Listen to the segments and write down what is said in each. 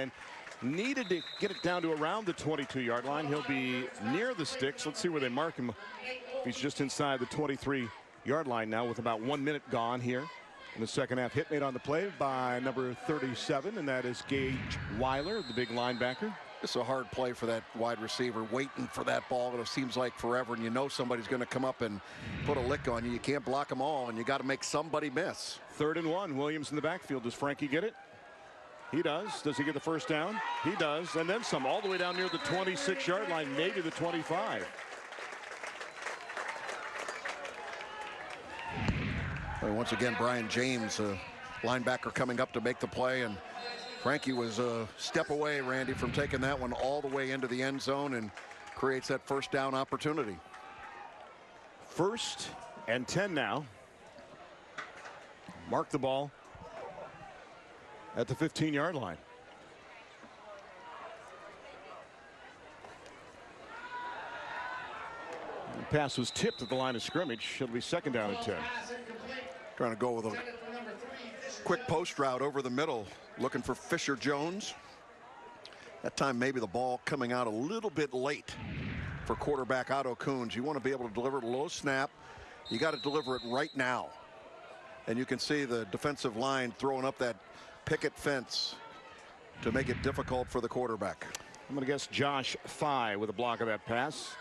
and needed to get it down to around the 22-yard line. He'll be near the sticks. Let's see where they mark him. He's just inside the 23-yard line now with about 1 minute gone here in the second half. Hit made on the play by number 37, and that is Gage Weiler, the big linebacker. It's a hard play for that wide receiver, waiting for that ball. It seems like forever, and you know somebody's going to come up and put a lick on you. You can't block them all, and you got to make somebody miss. 3rd and 1. Williams in the backfield. Does Frankie get it? He does. Does he get the first down? He does. And then some, all the way down near the 26-yard line, maybe the 25. And once again, Brian James, linebacker, coming up to make the play, and Frankie was a step away, Randy, from taking that one all the way into the end zone and creates that first down opportunity. 1st and 10 now. Mark the ball at the 15-yard line. The pass was tipped at the line of scrimmage. It'll be 2nd down and 10. Trying to go with a quick post route over the middle, looking for Fisher Jones. That time maybe the ball coming out a little bit late for quarterback Otto Kuhns. You want to be able to deliver it low snap. You got to deliver it right now. And you can see the defensive line throwing up that picket fence to make it difficult for the quarterback. I'm going to guess Josh Fye with a block of that pass.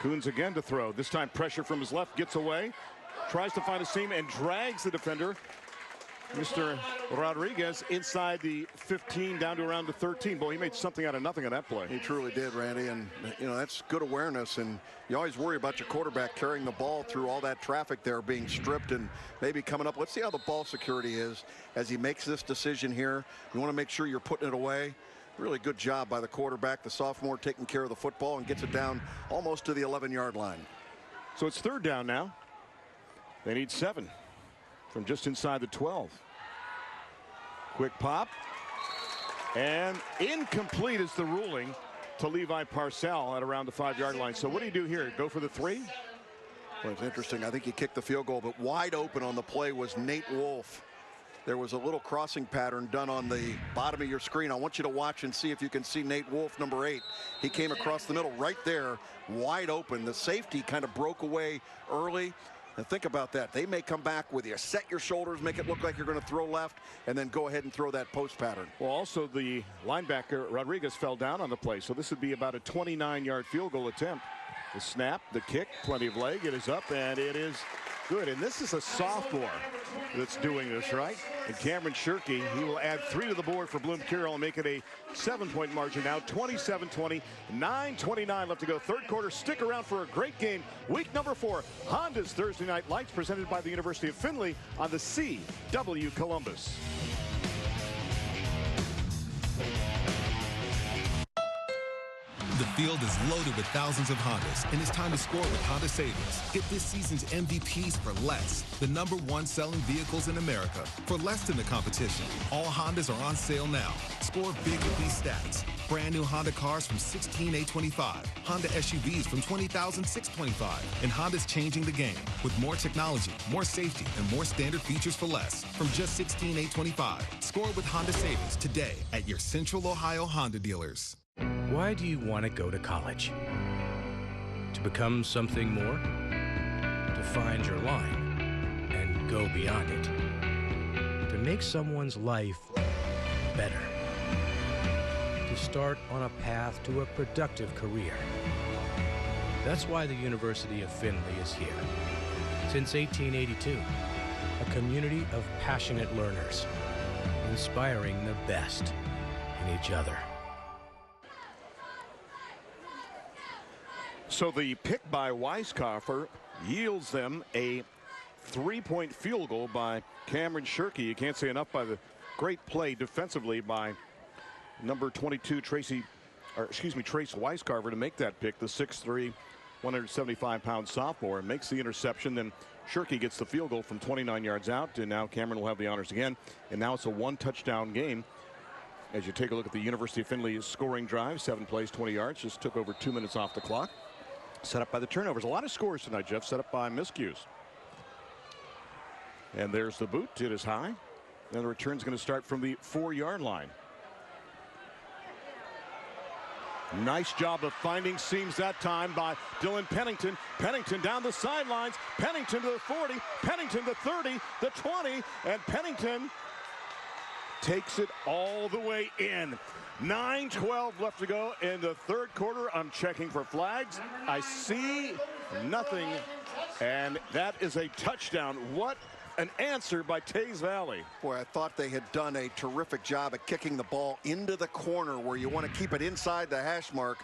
Kuhns again to throw. This time pressure from his left, gets away, tries to find a seam and drags the defender, Mr. Rodriguez, inside the 15 down to around the 13. Boy, he made something out of nothing on that play. He truly did, Randy, and you know that's good awareness, and you always worry about your quarterback carrying the ball through all that traffic there, being stripped and maybe coming up. Let's see how the ball security is as he makes this decision here. You want to make sure you're putting it away. Really good job by the quarterback, the sophomore, taking care of the football and gets it down almost to the 11-yard line. So it's 3rd down now. They need 7 from just inside the 12. Quick pop. And incomplete is the ruling to Levi Parcell at around the 5-yard line. So what do you do here? Go for the 3? Well, it's interesting. I think he kicked the field goal, but wide open on the play was Nate Wolf. There was a little crossing pattern done on the bottom of your screen. I want you to watch and see if you can see Nate Wolf, number 8. He came across the middle right there, wide open. The safety kind of broke away early. And think about that. They may come back with you. Set your shoulders, make it look like you're going to throw left, and then go ahead and throw that post pattern. Well, also the linebacker, Rodriguez, fell down on the play. So this would be about a 29-yard field goal attempt. The snap, the kick, plenty of leg. It is up, and it is good. And this is a sophomore that's doing this, right? And Cameron Shirkey, he will add 3 to the board for Bloom Carroll and make it a 7-point margin now. 27-20, 9:29 left to go. 3rd quarter. Stick around for a great game. Week number 4, Honda's Thursday Night Lights, presented by the University of Findlay on the CW Columbus. The field is loaded with thousands of Hondas, and it's time to score with Honda Savings. Get this season's MVPs for less, the #1 selling vehicles in America, for less than the competition. All Hondas are on sale now. Score big with these stats. Brand new Honda cars from $16,825, Honda SUVs from $20,625, and Honda's changing the game with more technology, more safety, and more standard features for less from just $16,825. Score with Honda Savings today at your Central Ohio Honda dealers. Why do you want to go to college? To become something more? To find your line and go beyond it? To make someone's life better? To start on a path to a productive career? That's why the University of Findlay is here. Since 1882, a community of passionate learners, inspiring the best in each other. So the pick by Weiskoffer yields them a 3-point field goal by Cameron Shirkey. You can't say enough by the great play defensively by number 22 Trace Weiskoffer to make that pick. The 6'3", 175-pound sophomore makes the interception. Then Shirkey gets the field goal from 29 yards out, and now Cameron will have the honors again. And now it's a 1-touchdown game. As you take a look at the University of Findlay's scoring drive, 7 plays, 20 yards, just took over 2 minutes off the clock. Set up by the turnovers. A lot of scores tonight, Jeff, set up by miscues. And there's the boot. It is high. And the return's going to start from the 4-yard line. Nice job of finding seams that time by Dylan Pennington. Pennington down the sidelines. Pennington to the 40. Pennington to 30, the 20, and Pennington takes it all the way in. 9:12 left to go in the third quarter. I'm checking for flags. I see nothing, and that is a touchdown. What an answer by Teays Valley. Boy, I thought they had done a terrific job at kicking the ball into the corner where you want to keep it inside the hash mark.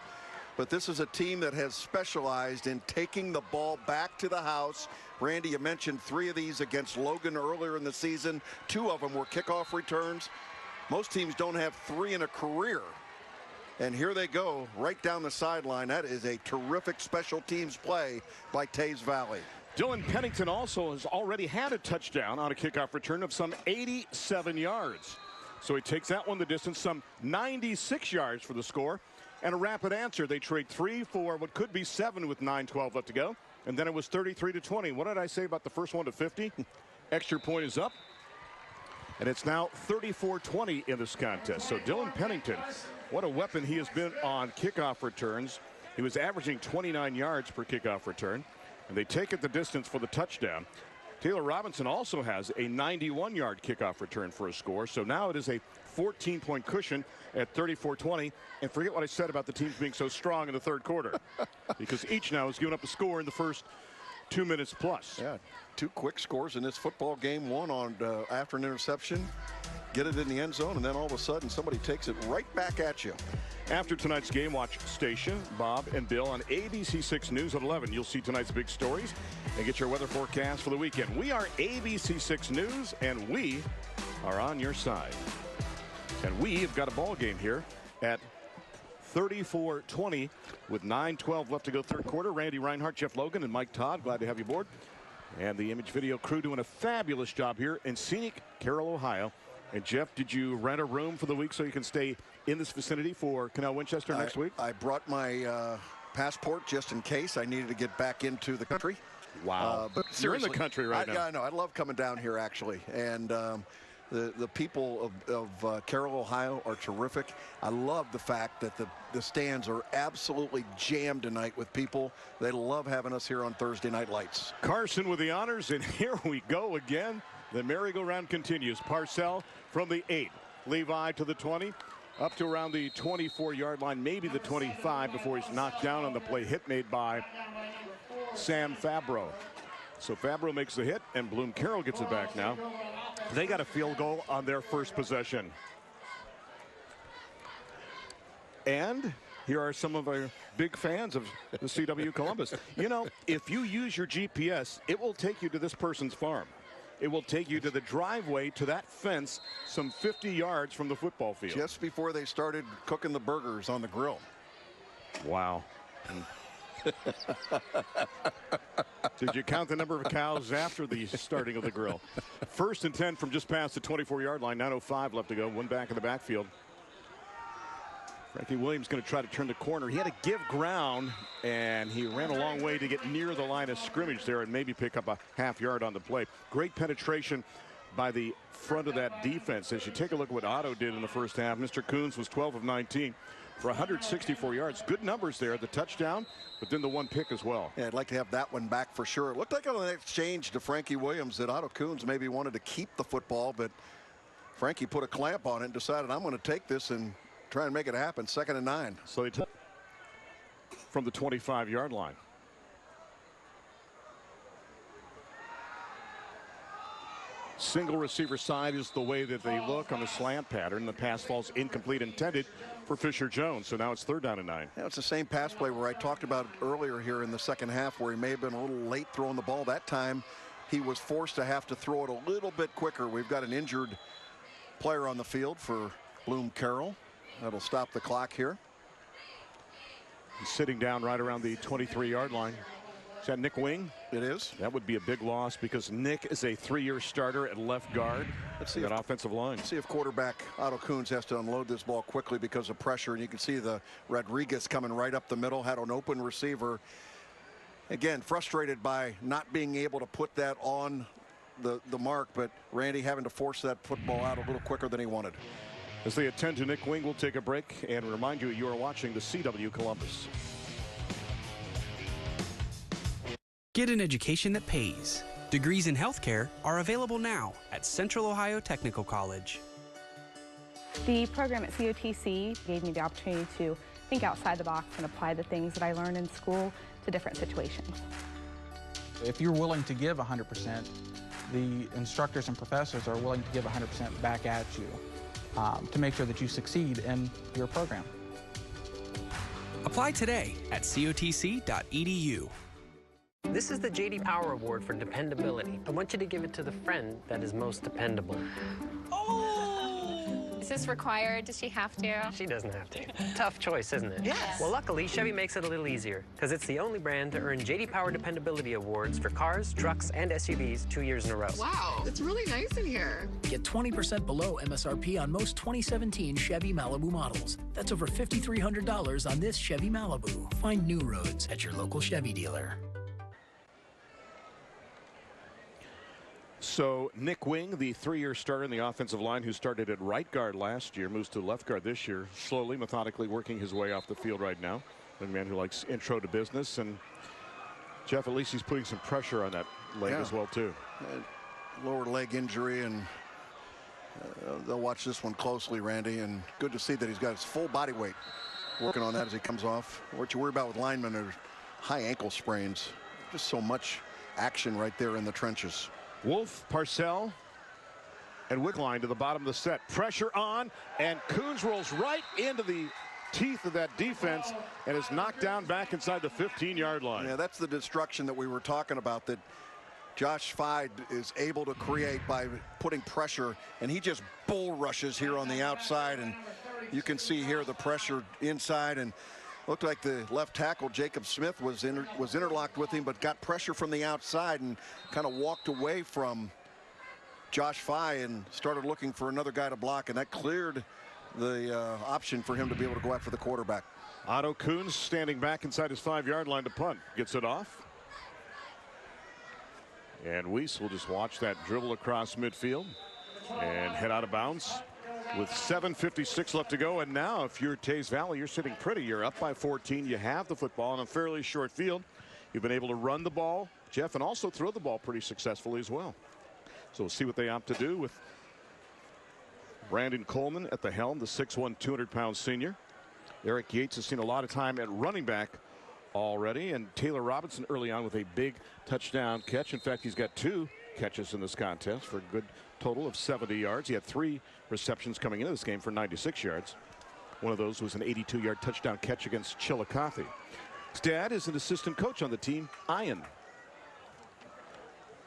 But this is a team that has specialized in taking the ball back to the house. Randy, you mentioned 3 of these against Logan earlier in the season. 2 of them were kickoff returns. Most teams don't have 3 in a career. And here they go right down the sideline. That is a terrific special teams play by Teays Valley. Dylan Pennington also has already had a touchdown on a kickoff return of some 87 yards. So he takes that one the distance, some 96 yards for the score. And a rapid answer. They trade 3 for what could be 7 with 9:12 left to go. And then it was 33-20. What did I say about the first one to 50? Extra point is up. And it's now 34-20 in this contest. So Dylan Pennington, what a weapon he has been on kickoff returns. He was averaging 29 yards per kickoff return. And they take it the distance for the touchdown. Taylor Robinson also has a 91-yard kickoff return for a score. So now it is a 14-point cushion at 34-20. And forget what I said about the teams being so strong in the third quarter. Because each now has given up a score in the first 2 minutes plus. Yeah, 2 quick scores in this football game. One on after an interception. Get it in the end zone, and then all of a sudden somebody takes it right back at you. After tonight's game, watch Station, Bob and Bill on ABC6 News at 11. You'll see tonight's big stories and get your weather forecast for the weekend. We are ABC6 News, and we are on your side. And we have got a ball game here at 34-20 with 9:12 left to go third quarter. Randy Reinhardt, Jeff Logan, and Mike Todd. Glad to have you aboard. And the image video crew doing a fabulous job here in scenic Carroll, Ohio. And Jeff, did you rent a room for the week so you can stay in this vicinity for Canal Winchester next week? I brought my passport just in case I needed to get back into the country. Wow. But you're in the country right now. Yeah, I know. I love coming down here, actually. And the people of Carroll, Ohio are terrific. I love the fact that the stands are absolutely jammed tonight with people. They love having us here on Thursday Night Lights. Carson with the honors, and here we go again. The merry-go-round continues. Parcell from the 8. Levi to the 20. Up to around the 24-yard line, maybe the 25 before he's knocked down on the play. Hit made by Sam Fabro. So Fabro makes the hit, and Bloom Carroll gets it back now. They got a field goal on their first possession. And here are some of our big fans of the CW Columbus. You know, if you use your GPS, it will take you to this person's farm. It will take you to the driveway to that fence some 50 yards from the football field. Just before they started cooking the burgers on the grill. Wow. Did you count the number of cows after the starting of the grill? 1st and 10 from just past the 24-yard line. 9:05 left to go. One back in the backfield. Frankie Williams going to try to turn the corner. He had to give ground, and he ran a long way to get near the line of scrimmage there and maybe pick up a half yard on the play. Great penetration by the front of that defense. As you take a look at what Otto did in the first half, Mr. Coons was 12 of 19 for 164 yards. Good numbers there, the touchdown, but then the one pick as well. Yeah, I'd like to have that one back for sure. It looked like on the exchange to Frankie Williams that Otto Coons maybe wanted to keep the football, but Frankie put a clamp on it and decided, I'm going to take this and try and make it happen. 2nd and 9. So they took from the 25-yard line. Single receiver side is the way that they look on the slant pattern. The pass falls incomplete, intended for Fisher Jones. So now it's 3rd down and 9. Yeah, it's the same pass play where I talked about earlier here in the second half where he may have been a little late throwing the ball. That time he was forced to have to throw it a little bit quicker. We've got an injured player on the field for Bloom Carroll. That'll stop the clock here. He's sitting down right around the 23-yard line. Is that Nick Wing? It is. That would be a big loss because Nick is a 3-year starter at left guard. Let's see that offensive line. See if quarterback Otto Coons has to unload this ball quickly because of pressure. And you can see the Rodriguez coming right up the middle, had an open receiver. Again, frustrated by not being able to put that on the mark, but Randy having to force that football out a little quicker than he wanted. As they attend to Nick Wing, we'll take a break and remind you are watching the CW Columbus. Get an education that pays. Degrees in healthcare are available now at Central Ohio Technical College. The program at COTC gave me the opportunity to think outside the box and apply the things that I learned in school to different situations. If you're willing to give 100%, the instructors and professors are willing to give 100% back at you to make sure that you succeed in your program. Apply today at cotc.edu. This is the J.D. Power Award for dependability. I want you to give it to the friend that is most dependable. Is this required? Does she have to? She doesn't have to. Tough choice, isn't it? Yes. Well, luckily, Chevy makes it a little easier, because it's the only brand to earn J.D. Power Dependability Awards for cars, trucks, and SUVs 2 years in a row. Wow, it's really nice in here. Get 20% below MSRP on most 2017 Chevy Malibu models. That's over $5,300 on this Chevy Malibu. Find new roads at your local Chevy dealer. So Nick Wing, the 3-year starter in the offensive line who started at right guard last year, moves to left guard this year, slowly, methodically working his way off the field right now. A man who likes intro to business. And Jeff, at least he's putting some pressure on that leg as well, too. Lower leg injury, and they'll watch this one closely, Randy. And good to see that he's got his full body weight working on that as he comes off. What you worry about with linemen are high ankle sprains. Just so much action right there in the trenches. Wolf, Parcell, and Wickline to the bottom of the set. Pressure on, and Coons rolls right into the teeth of that defense and is knocked down back inside the 15-yard line. Yeah, that's the destruction that we were talking about that Josh Fide is able to create by putting pressure, and he just bull rushes here on the outside, and you can see here the pressure inside, and looked like the left tackle Jacob Smith was interlocked with him, but got pressure from the outside and kind of walked away from Josh Fye and started looking for another guy to block, and that cleared the option for him to be able to go after the quarterback. Otto Coons standing back inside his 5-yard line to punt. Gets it off. And Weiss will just watch that dribble across midfield and head out of bounds. With 7:56 left to go, and now if you're Teays Valley, you're sitting pretty. You're up by 14. You have the football on a fairly short field. You've been able to run the ball, Jeff, and also throw the ball pretty successfully as well. So we'll see what they opt to do with Brandon Coleman at the helm, the 6'1", 200-pound senior. Eric Yates has seen a lot of time at running back already, and Taylor Robinson early on with a big touchdown catch. In fact, he's got 2 catches in this contest for a good total of 70 yards. He had 3 receptions coming into this game for 96 yards. One of those was an 82-yard touchdown catch against Chillicothe. His dad is an assistant coach on the team, Ian.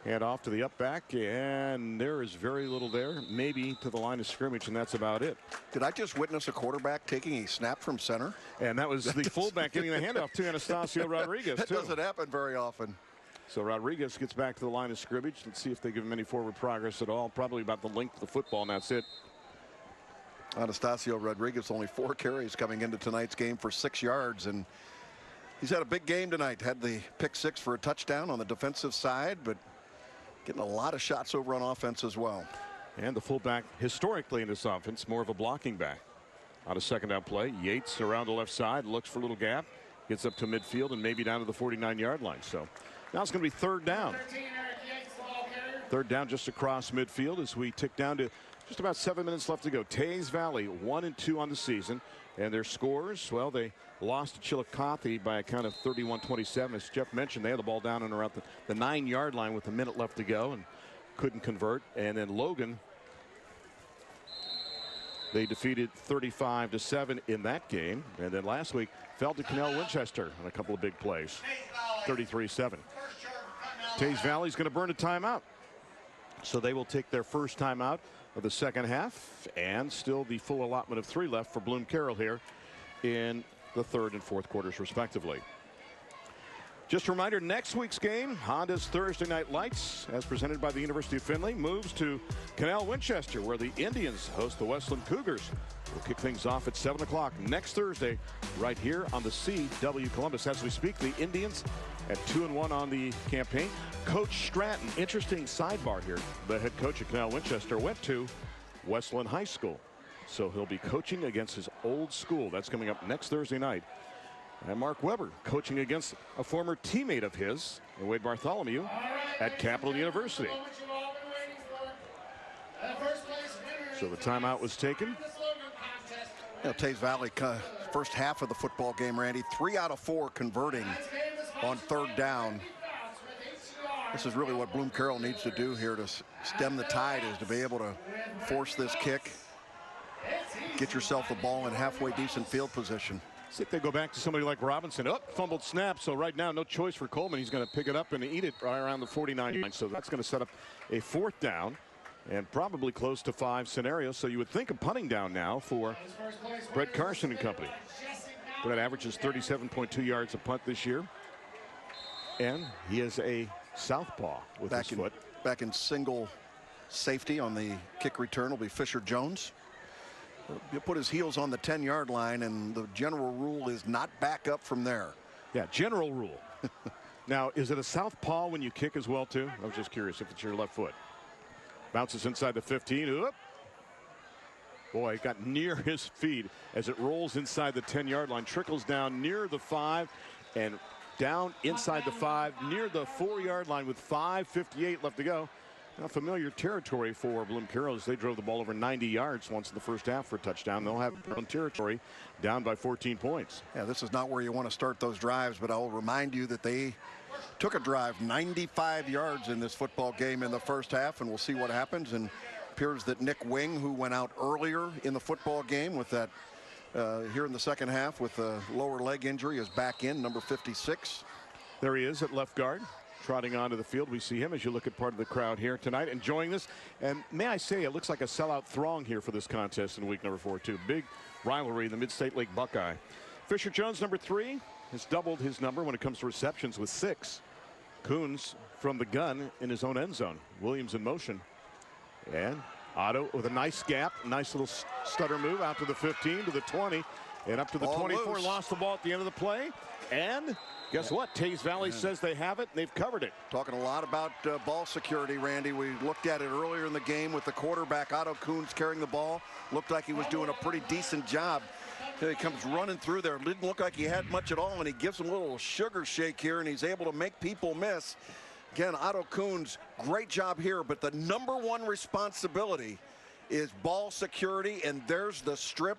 Hand off to the up back, and there is very little there, maybe to the line of scrimmage, and that's about it. Did I just witness a quarterback taking a snap from center? And that was the fullback getting the handoff to Anastasio Rodriguez, That too. doesn't happen very often. So Rodriguez gets back to the line of scrimmage. Let's see if they give him any forward progress at all. Probably about the length of the football, and that's it. Anastasio Rodriguez only 4 carries coming into tonight's game for 6 yards, and he's had a big game tonight. Had the pick 6 for a touchdown on the defensive side, but getting a lot of shots over on offense as well. And the fullback historically in this offense, more of a blocking back. On a second down play, Yates around the left side, looks for a little gap, gets up to midfield and maybe down to the 49-yard line. So now it's going to be 3rd down. 3rd down just across midfield as we tick down to just about 7 minutes left to go. Teays Valley 1-2 on the season, and their scores, well, they lost to Chillicothe by a count of 31-27. As Jeff mentioned, they had the ball down and around the 9-yard line with a minute left to go and couldn't convert. And then Logan, they defeated 35-7 in that game, and then last week fell to Canal Winchester on a couple of big plays, 33-7. Teays Valley's going to burn a timeout, so they will take their first timeout of the second half, and still the full allotment of 3 left for Bloom Carroll here in the 3rd and 4th quarters respectively. Just a reminder, next week's game, Honda's Thursday Night Lights, as presented by the University of Findlay, moves to Canal Winchester, where the Indians host the Westland Cougars. We'll kick things off at 7 o'clock next Thursday right here on the CW Columbus. As we speak, the Indians at 2-1 on the campaign. Coach Stratton, interesting sidebar here. The head coach of Canal Winchester went to Westland High School. So he'll be coaching against his old school. That's coming up next Thursday night. And Mark Weber coaching against a former teammate of his, Wade Bartholomew, at Capital University. So the timeout was taken. Teays Valley, first half of the football game, Randy, 3 out of 4 converting on 3rd down. This is really what Bloom Carroll needs to do here to stem the tide, is to be able to force this kick, get yourself the ball in halfway decent field position. See if they go back to somebody like Robinson. Oh, fumbled snap. So right now, no choice for Coleman. He's going to pick it up and eat it right around the 49 line. So that's going to set up a 4th down and probably close to 5 scenarios. So you would think of punting down now for Brett Carson and company. Brett averages 37.2 yards a punt this year. And he is a southpaw with his foot. Back in single safety on the kick return will be Fisher Jones. He'll put his heels on the 10-yard line, and the general rule is not back up from there. Yeah, general rule. Now, is it a southpaw when you kick as well, too? I was just curious if it's your left foot. Bounces inside the 15. Oop. Boy, it got near his feet as it rolls inside the 10-yard line, trickles down near the 5, and down inside the 5, near the 4-yard line with 5:58 left to go. Now, familiar territory for Bloom Carroll as they drove the ball over 90 yards once in the first half for a touchdown. They'll have their own territory, down by 14 points. Yeah, this is not where you want to start those drives, but I'll remind you that they took a drive 95 yards in this football game in the first half, and we'll see what happens. And it appears that Nick Wing, who went out earlier in the football game with that here in the second half with a lower leg injury, is back in, number 56. There he is at left guard, trotting onto the field. We see him as you look at part of the crowd here tonight enjoying this. And may I say, it looks like a sellout throng here for this contest in week number 4 too. Big rivalry in the Mid-State League Buckeye. Fisher Jones, number 3, has doubled his number when it comes to receptions with 6. Coons from the gun in his own end zone. Williams in motion. And Otto with a nice gap, nice little stutter move out to the 15, to the 20, and up to the 24. Lost the ball at the end of the play. And guess what? Teays Valley says they have it, and they've covered it. Talking a lot about ball security, Randy. We looked at it earlier in the game with the quarterback, Otto Coons, carrying the ball. Looked like he was doing a pretty decent job. He comes running through there. Didn't look like he had much at all, and he gives him a little sugar shake here, and he's able to make people miss. Again, Otto Coons, great job here, but the number 1 responsibility is ball security, and there's the strip.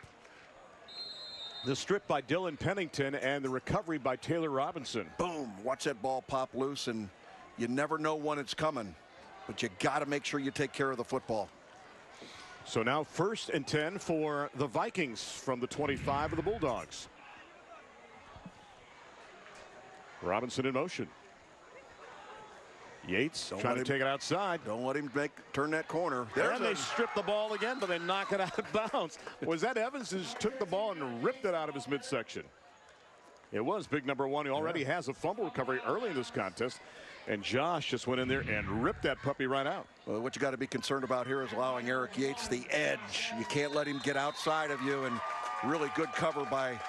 The strip by Dylan Pennington and the recovery by Taylor Robinson. Boom, watch that ball pop loose, and you never know when it's coming, but you got to make sure you take care of the football. So now 1st and 10 for the Vikings from the 25 of the Bulldogs. Robinson in motion. Yates trying to take it outside. Don't let him turn that corner. And they strip the ball again, but they knock it out of bounds. Was that Evans who took the ball and ripped it out of his midsection? It was big number 1. He already has a fumble recovery early in this contest. And Josh just went in there and ripped that puppy right out. Well, what you got to be concerned about here is allowing Eric Yates the edge. You can't let him get outside of you, and really good cover by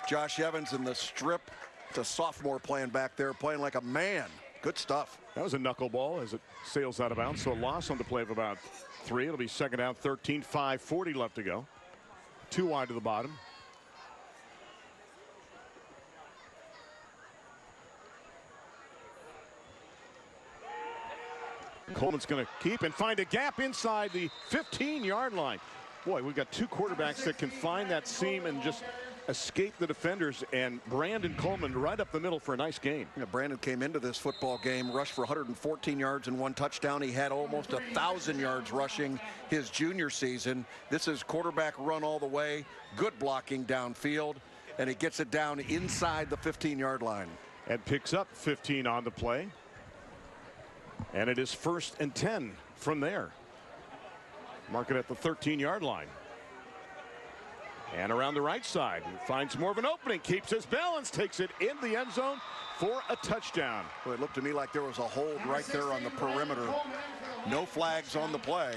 Josh Evans in the strip. It's a sophomore playing back there, playing like a man. Good stuff. That was a knuckleball as it sails out of bounds. So a loss on the play of about 3. It'll be 2nd down, 13, 5:40 left to go. 2 wide to the bottom. Coleman's going to keep and find a gap inside the 15-yard line. Boy, we've got 2 quarterbacks that can find that seam and just escape the defenders, and Brandon Coleman right up the middle for a nice gain. Yeah, Brandon came into this football game, rushed for 114 yards and 1 touchdown. He had almost 1,000 yards rushing his junior season. This is quarterback run all the way, good blocking downfield, and he gets it down inside the 15-yard line. And picks up 15 on the play. And it is 1st and 10 from there. Mark it at the 13-yard line. And around the right side, he finds more of an opening, keeps his balance, takes it in the end zone for a touchdown. Well, it looked to me like there was a hold right there on the perimeter. No flags on the play.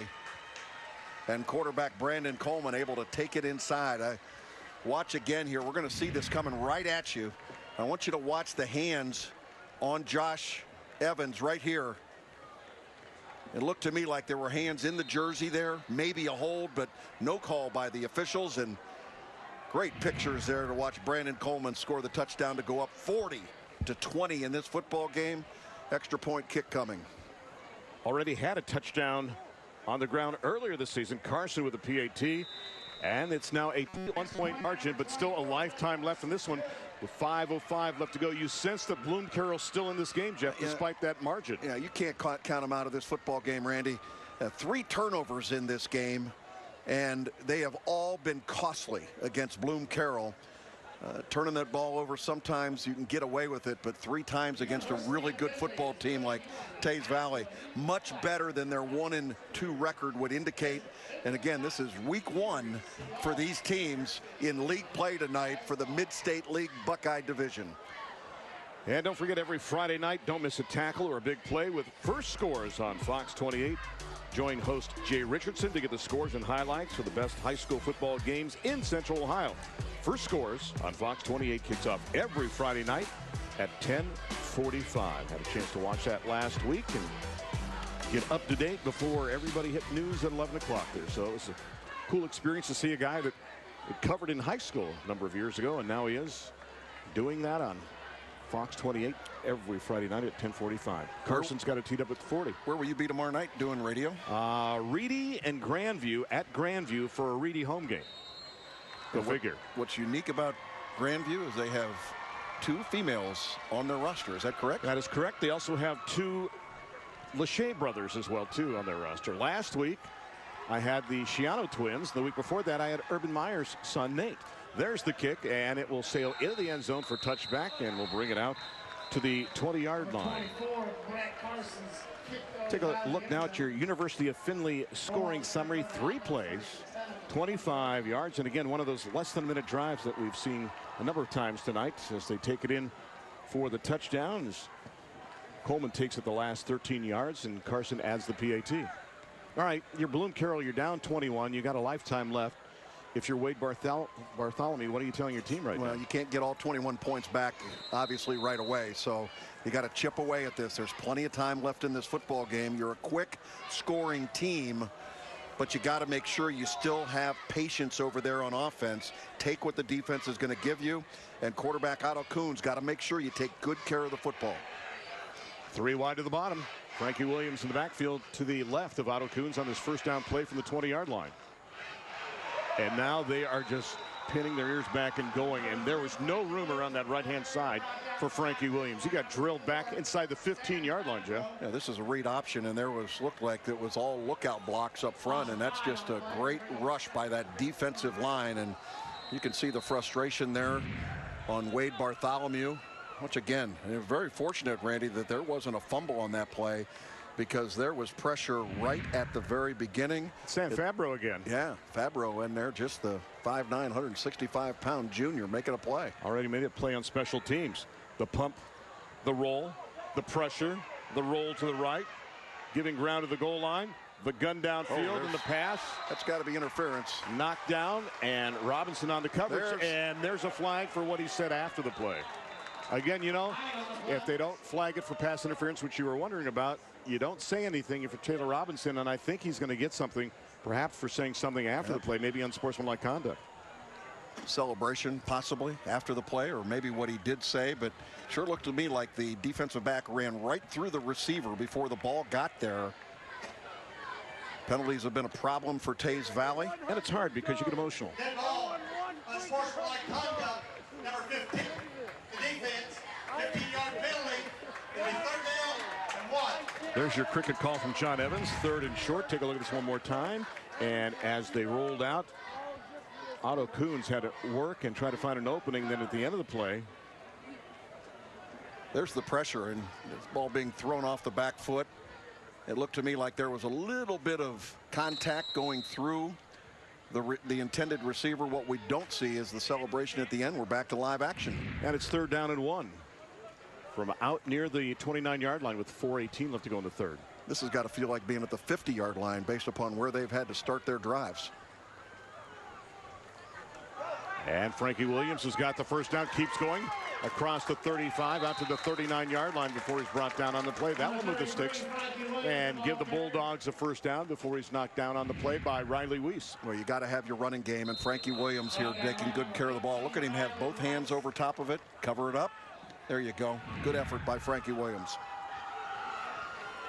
And quarterback Brandon Coleman able to take it inside. Watch again here. We're going to see this coming right at you. I want you to watch the hands on Josh Evans right here. It looked to me like there were hands in the jersey there, maybe a hold, but no call by the officials. And great pictures there to watch Brandon Coleman score the touchdown to go up 40-20 in this football game. Extra point kick coming. Already had a touchdown on the ground earlier this season. Carson with a PAT. And it's now a 1-point margin, but still a lifetime left in this one with 5:05 left to go. You sense that Bloom Carroll's still in this game, Jeff, despite that margin. Yeah, you can't count them out of this football game, Randy. 3 turnovers in this game, and they have all been costly against Bloom Carroll. Turning that ball over, sometimes you can get away with it, but 3 times against a really good football team like Teays Valley, much better than their 1-2 record would indicate. And again, this is week 1 for these teams in league play tonight for the Mid-State League Buckeye Division. And don't forget, every Friday night, don't miss a tackle or a big play with First Scores on Fox 28. Join host Jay Richardson to get the scores and highlights for the best high school football games in Central Ohio. First Scores on Fox 28 kicks off every Friday night at 10:45. Had a chance to watch that last week and get up to date before everybody hit news at 11 o'clock there. So it was a cool experience to see a guy that covered in high school a number of years ago, and now he is doing that on Fox 28 every Friday night at 10:45. Carson's got it teed up at 40. Where will you be tomorrow night doing radio? Reedy and Grandview at Grandview for a Reedy home game. Go figure. What's unique about Grandview is they have 2 females on their roster. Is that correct? That is correct. They also have 2 Lachey brothers as well, too, on their roster. Last week, I had the Schiano twins. The week before that, I had Urban Meyer's son, Nate. There's the kick, and it will sail into the end zone for touchback, and we'll bring it out to the 20-yard line. Take a look now at your University of Findlay scoring summary. 3 plays, 25 yards, and again, one of those less than a minute drives that we've seen a number of times tonight as they take it in for the touchdowns. Coleman takes it the last 13 yards, and Carson adds the PAT. All right, you're Bloom Carroll, you're down 21. You got a lifetime left. If you're Wade Bartholomew, what are you telling your team right now? Well, you can't get all 21 points back, obviously, right away. So you got to chip away at this. There's plenty of time left in this football game. You're a quick scoring team, but you got to make sure you still have patience over there on offense. Take what the defense is going to give you. And quarterback Otto Coons got to make sure you take good care of the football. 3 wide to the bottom. Frankie Williams in the backfield to the left of Otto Coons on his first down play from the 20-yard line. And now they are just pinning their ears back and going, and there was no room around that right-hand side for Frankie Williams. He got drilled back inside the 15-yard line, Jeff. Yeah, this is a read option, and there looked like it was all lookout blocks up front, and that's just a great rush by that defensive line. And you can see the frustration there on Wade Bartholomew. Which again, they're very fortunate, Randy, that there wasn't a fumble on that play, because there was pressure right at the very beginning. Sam Fabro again. Yeah, Fabro in there, just the 5'9", 165-pound junior making a play. Already made a play on special teams. The pump, the roll, the pressure, the roll to the right, giving ground to the goal line, the gun downfield and the pass. That's got to be interference. Knocked down, and Robinson on the coverage, and there's a flag for what he said after the play. Again, you know, if they don't flag it for pass interference, which you were wondering about, you don't say anything if you're Taylor Robinson, and I think he's going to get something, perhaps for saying something after the play, maybe unsportsmanlike conduct. Celebration, possibly, after the play, or maybe what he did say, but sure looked to me like the defensive back ran right through the receiver before the ball got there. Penalties have been a problem for Teays Valley. And it's hard because you get emotional. Unsportsmanlike conduct, number 15. Defense, 15-yard penalty. It'll be 3rd down and 1. There's your cricket call from John Evans. 3rd and short. Take a look at this one more time. And as they rolled out, Otto Coons had to work and try to find an opening. Then at the end of the play, there's the pressure, and this ball being thrown off the back foot. It looked to me like there was a little bit of contact going through the intended receiver. What we don't see is the celebration at the end. We're back to live action. And it's 3rd down and 1 from out near the 29-yard line with 4:18 left to go in the 3rd. This has got to feel like being at the 50-yard line based upon where they've had to start their drives. And Frankie Williams has got the first down, keeps going across the 35 out to the 39-yard line before he's brought down on the play. That will move the sticks and give the Bulldogs a first down before he's knocked down on the play by Riley Weiss. Well, you got to have your running game, and Frankie Williams here taking good care of the ball. Look at him have both hands over top of it, cover it up. There you go. Good effort by Frankie Williams.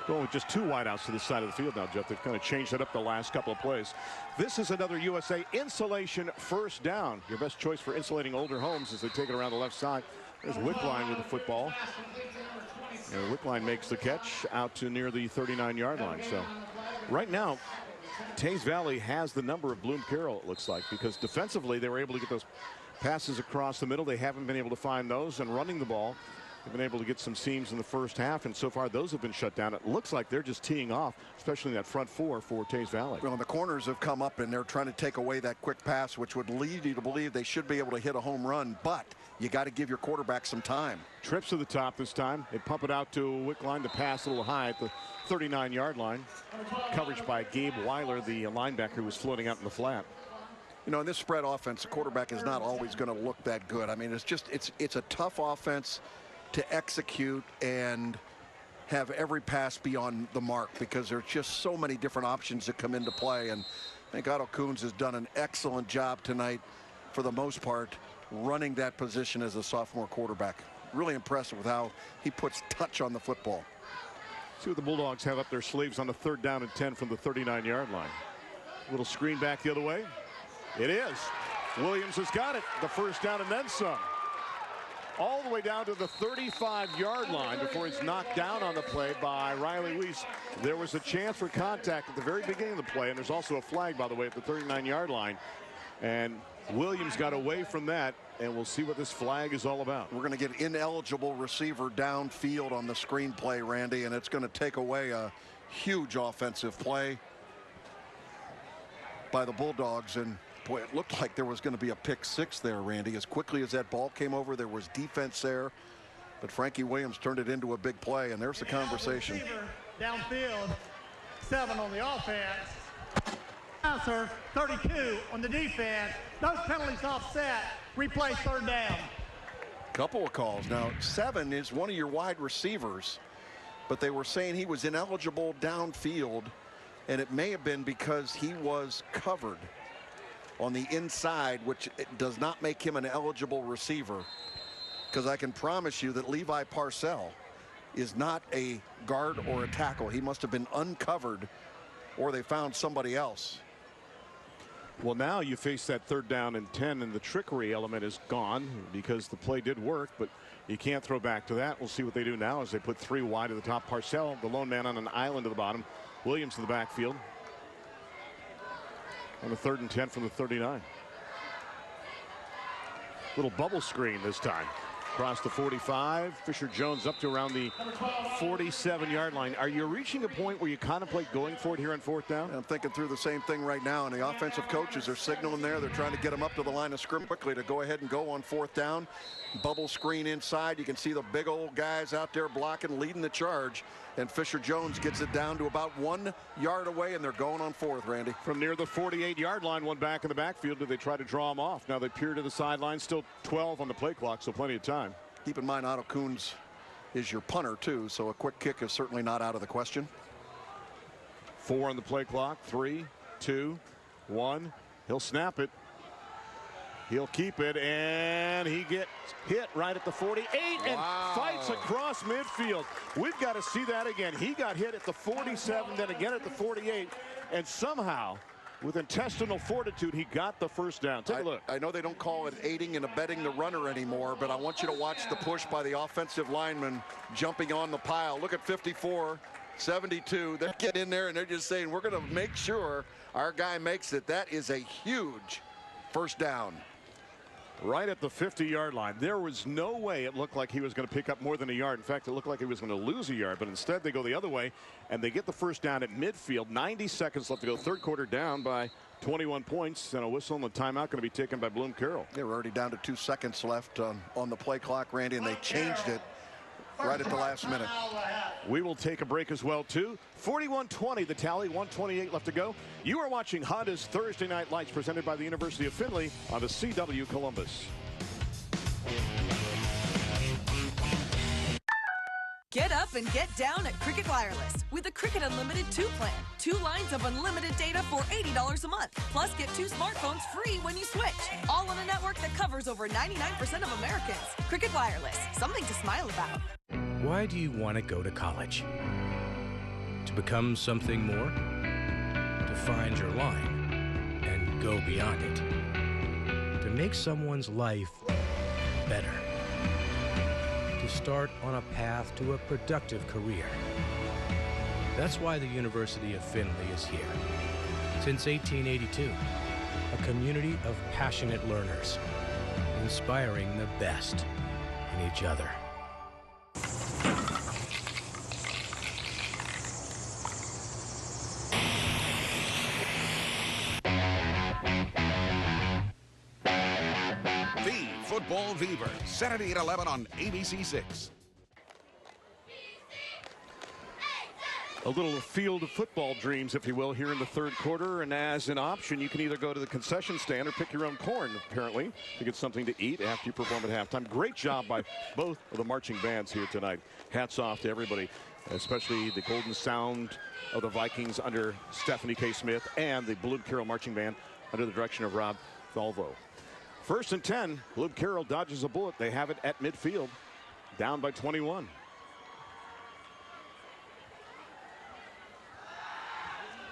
Going with just 2 wideouts to the side of the field now, Jeff. They've kind of changed it up the last couple of plays. This is another USA insulation first down. Your best choice for insulating older homes as they take it around the left side. There's Wickline with the football. And Wickline makes the catch out to near the 39-yard line. So right now, Teays Valley has the number of Bloom Carroll, it looks like, because defensively they were able to get those passes across the middle. They haven't been able to find those, and running the ball, they've been able to get some seams in the first half, and so far those have been shut down. It looks like they're just teeing off, especially in that front 4 for Teays Valley. Well, the corners have come up, and they're trying to take away that quick pass, which would lead you to believe they should be able to hit a home run, but you got to give your quarterback some time. Trips to the top this time. They pump it out to Wickline to pass a little high at the 39-yard line. Coverage by Gabe Weiler, the linebacker who was floating out in the flat. You know, in this spread offense, the quarterback is not always going to look that good. I mean, it's a tough offense to execute and have every pass be on the mark because there's just so many different options that come into play. And I think Otto Kuhns has done an excellent job tonight, for the most part, running that position as a sophomore quarterback. Really impressive with how he puts touch on the football. See what the Bulldogs have up their sleeves on the 3rd down and 10 from the 39-yard line. Little screen back the other way. It is. Williams has got it. The first down and then some. All the way down to the 35-yard line before he's knocked down on the play by Riley Weiss. There was a chance for contact at the very beginning of the play, and there's also a flag, by the way, at the 39-yard line. And Williams got away from that, and we'll see what this flag is all about. We're going to get ineligible receiver downfield on the screen play, Randy, and it's going to take away a huge offensive play by the Bulldogs. And boy, it looked like there was going to be a pick 6 there, Randy. As quickly as that ball came over, there was defense there, but Frankie Williams turned it into a big play, and there's the conversation. Downfield, 7 on the offense. Answer 32 on the defense. Those penalties offset. Replay 3rd down. Couple of calls. Now, 7 is one of your wide receivers, but they were saying he was ineligible downfield, and it may have been because he was covered on the inside, which does not make him an eligible receiver, because I can promise you that Levi Parcell is not a guard or a tackle. He must have been uncovered, or they found somebody else. Well, now you face that 3rd down and 10, and the trickery element is gone because the play did work, but you can't throw back to that. We'll see what they do now as they put 3 wide at the top. Parcell, the lone man, on an island to the bottom. Williams in the backfield on the 3rd and 10 from the 39. Little bubble screen this time. Across the 45, Fisher Jones up to around the 47-yard line. Are you reaching a point where you contemplate going for it here on 4th down? I'm thinking through the same thing right now, and the offensive coaches are signaling there. They're trying to get them up to the line of scrimmage quickly to go ahead and go on 4th down. Bubble screen inside. You can see the big old guys out there blocking, leading the charge, and Fisher Jones gets it down to about 1 yard away, and they're going on 4th, Randy. From near the 48-yard line, one back in the backfield. Do they try to draw him off? Now they peer to the sideline. Still 12 on the play clock, so plenty of time. Keep in mind, Otto Kuhns is your punter, too, so a quick kick is certainly not out of the question. 4 on the play clock. 3, 2, 1. He'll snap it. He'll keep it, and he gets hit right at the 48 and fights across midfield. We've got to see that again. He got hit at the 47, then again at the 48, and somehow, with intestinal fortitude, he got the first down. Take a look. I know they don't call it aiding and abetting the runner anymore, but I want you to watch the push by the offensive lineman jumping on the pile. Look at 54, 72. They're getting in there, and they're just saying, we're going to make sure our guy makes it. That is a huge first down. Right at the 50-yard line. There was no way it looked like he was going to pick up more than a yard. In fact, it looked like he was going to lose a yard, but instead they go the other way, and they get the first down at midfield. 90 seconds left to go. 3rd quarter down by 21 points, and a whistle and a timeout going to be taken by Bloom Carroll. They were already down to 2 seconds left on the play clock, Randy, and they changed it right at the last minute. We will take a break as well, too. 41-20 the tally, 128 left to go. You are watching Honda's Thursday Night Lights presented by the University of Findlay on the CW Columbus. Get up and get down at Cricket Wireless with the Cricket Unlimited 2 plan. 2 lines of unlimited data for $80 a month. Plus, get 2 smartphones free when you switch. All on a network that covers over 99% of Americans. Cricket Wireless, something to smile about. Why do you want to go to college? To become something more? To find your line and go beyond it? To make someone's life better? To start on a path to a productive career? That's why the University of Findlay is here. Since 1882, a community of passionate learners, inspiring the best in each other. The Football Fever, Saturday at 11 on ABC6. A little field of football dreams, if you will, here in the third quarter. And as an option, you can either go to the concession stand or pick your own corn, apparently, to get something to eat after you perform at halftime. Great job by both of the marching bands here tonight. Hats off to everybody, especially the Golden Sound of the Vikings under Stephanie K. Smith and the Bloom Carroll Marching Band under the direction of Rob Thalvo. 1st and 10. Bloom Carroll dodges a bullet. They have it at midfield, down by 21.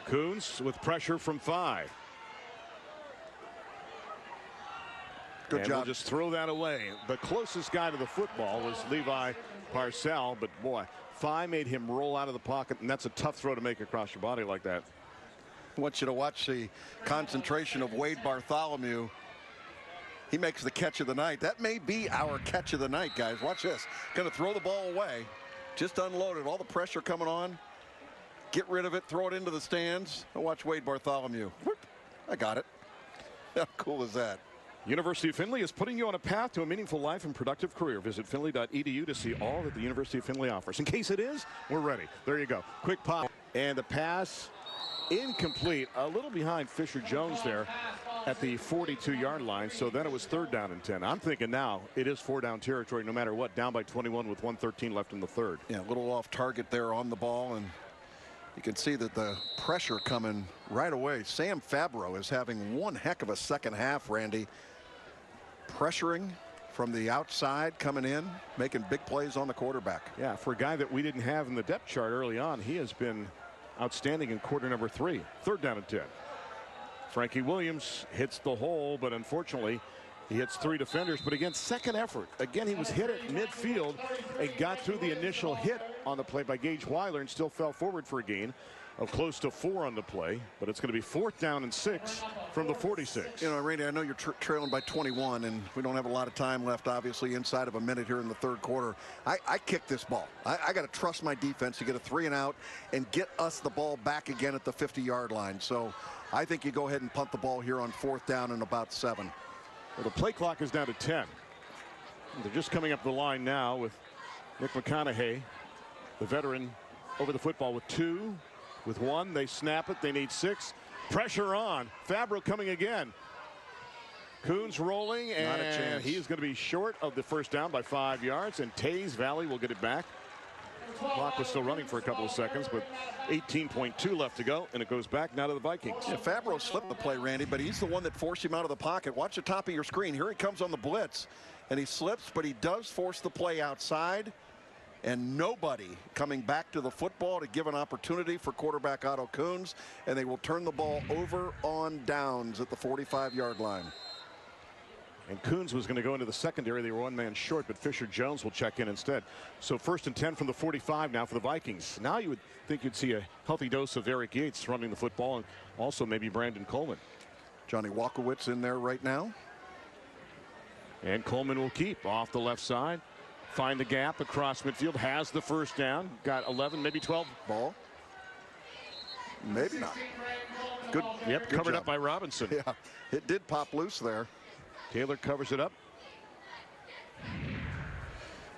Coons with pressure from 5. Good job. We'll just throw that away. The closest guy to the football was Levi Parcell, but boy, 5 made him roll out of the pocket, and that's a tough throw to make across your body like that. I want you to watch the concentration of Wade Bartholomew. He makes the catch of the night. That may be our catch of the night, guys. Watch this. Going to throw the ball away. Just unloaded. All the pressure coming on. Get rid of it. Throw it into the stands. And watch Wade Bartholomew. Whoop. I got it. How cool is that? University of Findlay is putting you on a path to a meaningful life and productive career. Visit findlay.edu to see all that the University of Findlay offers. In case it is, we're ready. There you go. Quick pop. And the pass incomplete. A little behind Fisher Jones there at the 42-yard line. So then it was 3rd down and 10. I'm thinking now it is 4-down territory no matter what. Down by 21 with 1:13 left in the 3rd. Yeah, a little off target there on the ball, and you can see that the pressure coming right away. Sam Fabro is having one heck of a second half, Randy. Pressuring from the outside, coming in, making big plays on the quarterback. Yeah, for a guy that we didn't have in the depth chart early on, he has been outstanding in quarter number 3. 3rd down and 10. Frankie Williams hits the hole, but unfortunately he hits 3 defenders. But again, second effort. Again, he was hit at midfield and got through the initial hit on the play by Gage Weiler and still fell forward for a gain of close to 4 on the play. But it's going to be 4th down and 6 from the 46. You know, Randy, I know you're trailing by 21, and we don't have a lot of time left, obviously, inside of a minute here in the 3rd quarter. I kick this ball. I got to trust my defense to get a 3 and out and get us the ball back again at the 50-yard line. So I think you go ahead and punt the ball here on 4th down and about 7. Well, the play clock is down to 10. They're just coming up the line now with Nick McConaughey, the veteran, over the football with 2. With 1, they snap it. They need 6. Pressure on. Fabro coming again. Coons rolling, and he is going to be short of the 1st down by 5 yards, and Teays Valley will get it back. The clock was still running for a couple of seconds, but 18.2 left to go, and it goes back now to the Vikings. Yeah, Fabro slipped the play, Randy, but he's the one that forced him out of the pocket. Watch the top of your screen. Here he comes on the blitz, and he slips, but he does force the play outside, and nobody coming back to the football to give an opportunity for quarterback Otto Coons, and they will turn the ball over on downs at the 45-yard line. And Coons was going to go into the secondary. They were 1 man short, but Fisher Jones will check in instead. So 1st and 10 from the 45 now for the Vikings. Now you would think you'd see a healthy dose of Eric Yates running the football, and also maybe Brandon Coleman. Johnny Walkowitz in there right now. And Coleman will keep off the left side. Find the gap across midfield. Has the 1st down. Got 11, maybe 12. Ball. Maybe not. Good. Yep, good covered job. up by Robinson. Yeah, it did pop loose there. Taylor covers it up.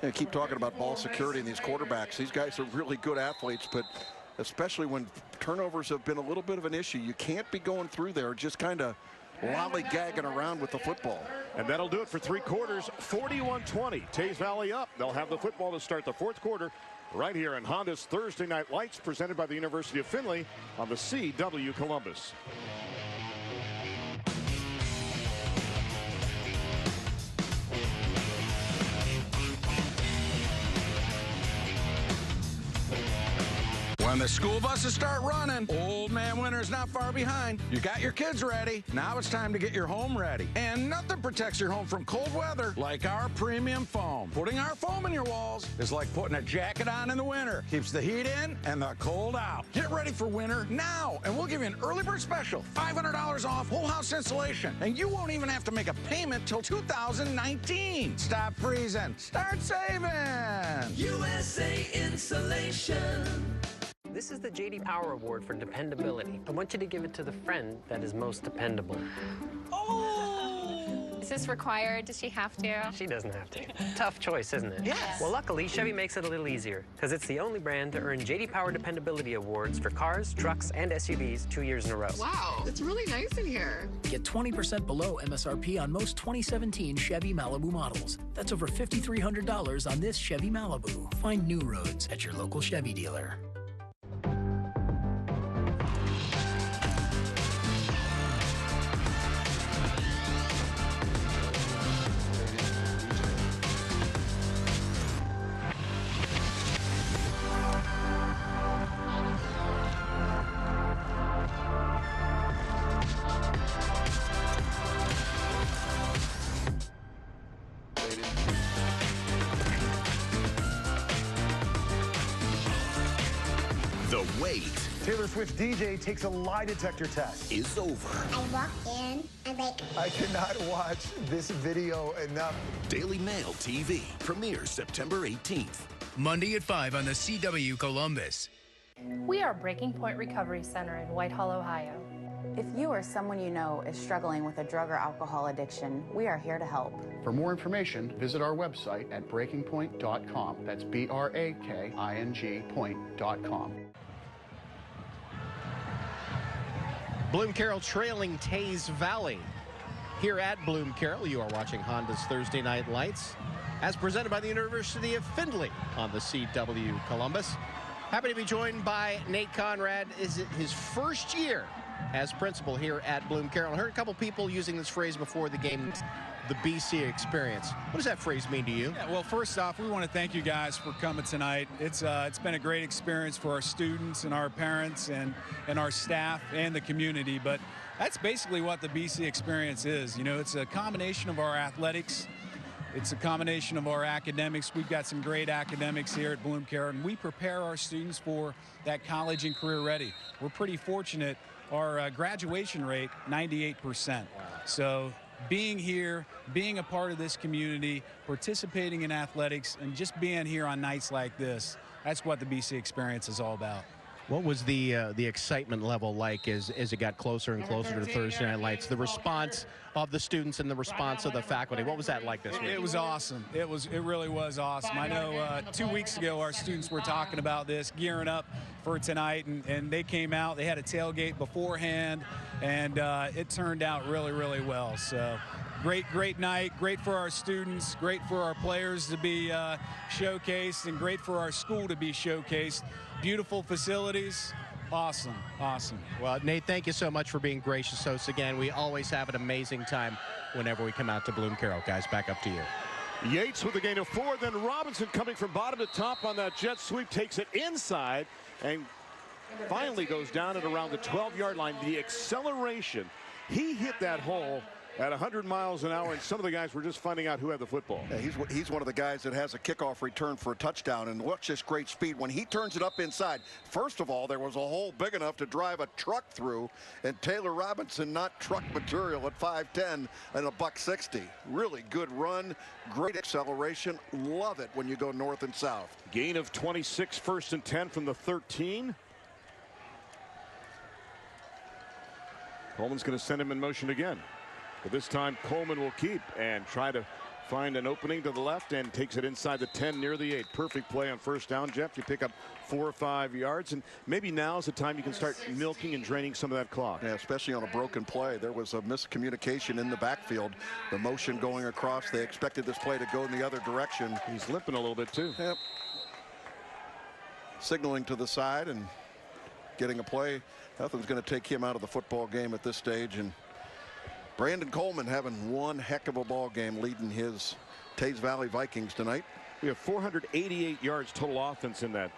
I keep talking about ball security in these quarterbacks. These guys are really good athletes, but especially when turnovers have been a little bit of an issue, you can't be going through there just kind of lollygagging around with the football. And that'll do it for 3 quarters. 41-20. Teays Valley up. They'll have the football to start the 4th quarter right here in Honda's Thursday Night Lights, presented by the University of Findlay on the CW Columbus. When the school buses start running, Old Man Winter's not far behind. You got your kids ready. Now it's time to get your home ready. And nothing protects your home from cold weather like our premium foam. Putting our foam in your walls is like putting a jacket on in the winter. Keeps the heat in and the cold out. Get ready for winter now, and we'll give you an early bird special. $500 off whole house installation. And you won't even have to make a payment till 2019. Stop freezing. Start saving. USA Insulation. This is the J.D. Power Award for dependability. I want you to give it to the friend that is most dependable. Is this required? Does she have to? She doesn't have to. Tough choice, isn't it? Yes. Well, luckily, Chevy makes it a little easier, because it's the only brand to earn J.D. Power Dependability Awards for cars, trucks, and SUVs 2 years in a row. Wow, it's really nice in here. Get 20% below MSRP on most 2017 Chevy Malibu models. That's over $5,300 on this Chevy Malibu. Find new roads at your local Chevy dealer. The wait Taylor Swift DJ takes a lie detector test. is over. I walk in and I cannot watch this video enough. Daily Mail TV premieres September 18th. Monday at 5 on the CW Columbus. We are Breaking Point Recovery Center in Whitehall, Ohio. If you or someone you know is struggling with a drug or alcohol addiction, we are here to help. For more information, visit our website at breakingpoint.com. That's BRAKING point.com. Bloom Carroll trailing Teays Valley. Here at Bloom Carroll, you are watching Honda's Thursday Night Lights, as presented by the University of Findlay on the CW Columbus. Happy to be joined by Nate Conrad. Is it his first year as principal here at Bloom Carroll? I heard a couple people using this phrase before the game, the BC experience. What does that phrase mean to you? Yeah, well, first off, we want to thank you guys for coming tonight. It's been a great experience for our students and our parents and our staff and the community, but that's basically what the BC experience is. You know, it's a combination of our athletics. It's a combination of our academics. We've got some great academics here at Bloom Carroll, and we prepare our students for that college and career ready. We're pretty fortunate. Our graduation rate, 98%. So being here, being a part of this community, participating in athletics, and just being here on nights like this, that's what the BC experience is all about. What was the excitement level like as it got closer and closer to Thursday Night Lights? The response of the students and the response of the faculty. What was that like this week? It was awesome. It really was awesome. I know 2 weeks ago our students were talking about this, gearing up for tonight, and they came out. They had a tailgate beforehand, and it turned out really, really well. So great night, great for our students, great for our players to be showcased, and great for our school to be showcased. Beautiful facilities. Awesome. Well, Nate, thank you so much for being gracious hosts again. We always have an amazing time whenever we come out to Bloom Carroll. Guys, back up to you. Yates with a gain of 4. Then Robinson coming from bottom to top on that jet sweep takes it inside and finally goes down at around the 12-yard line. The acceleration, he hit that hole at 100 miles an hour, and some of the guys were just finding out who had the football. Yeah, he's one of the guys that has a kickoff return for a touchdown, and watch this great speed when he turns it up inside. First of all, there was a hole big enough to drive a truck through, and Taylor Robinson, not truck material, at 5'10" and a $160. Really good run, great acceleration. Love it when you go north and south. Gain of 26, 1st and 10 from the 13. Coleman's going to send him in motion again. But this time Coleman will keep and try to find an opening to the left and takes it inside the 10 near the 8. Perfect play on first down, Jeff. You pick up 4 or 5 yards, and maybe now is the time you can start milking and draining some of that clock. Yeah, especially on a broken play. There was a miscommunication in the backfield. The motion going across. They expected this play to go in the other direction. He's limping a little bit too. Yep. Signaling to the side and getting a play. Nothing's going to take him out of the football game at this stage. And Brandon Coleman having one heck of a ball game, leading his Teays Valley Vikings tonight. We have 488 yards total offense in that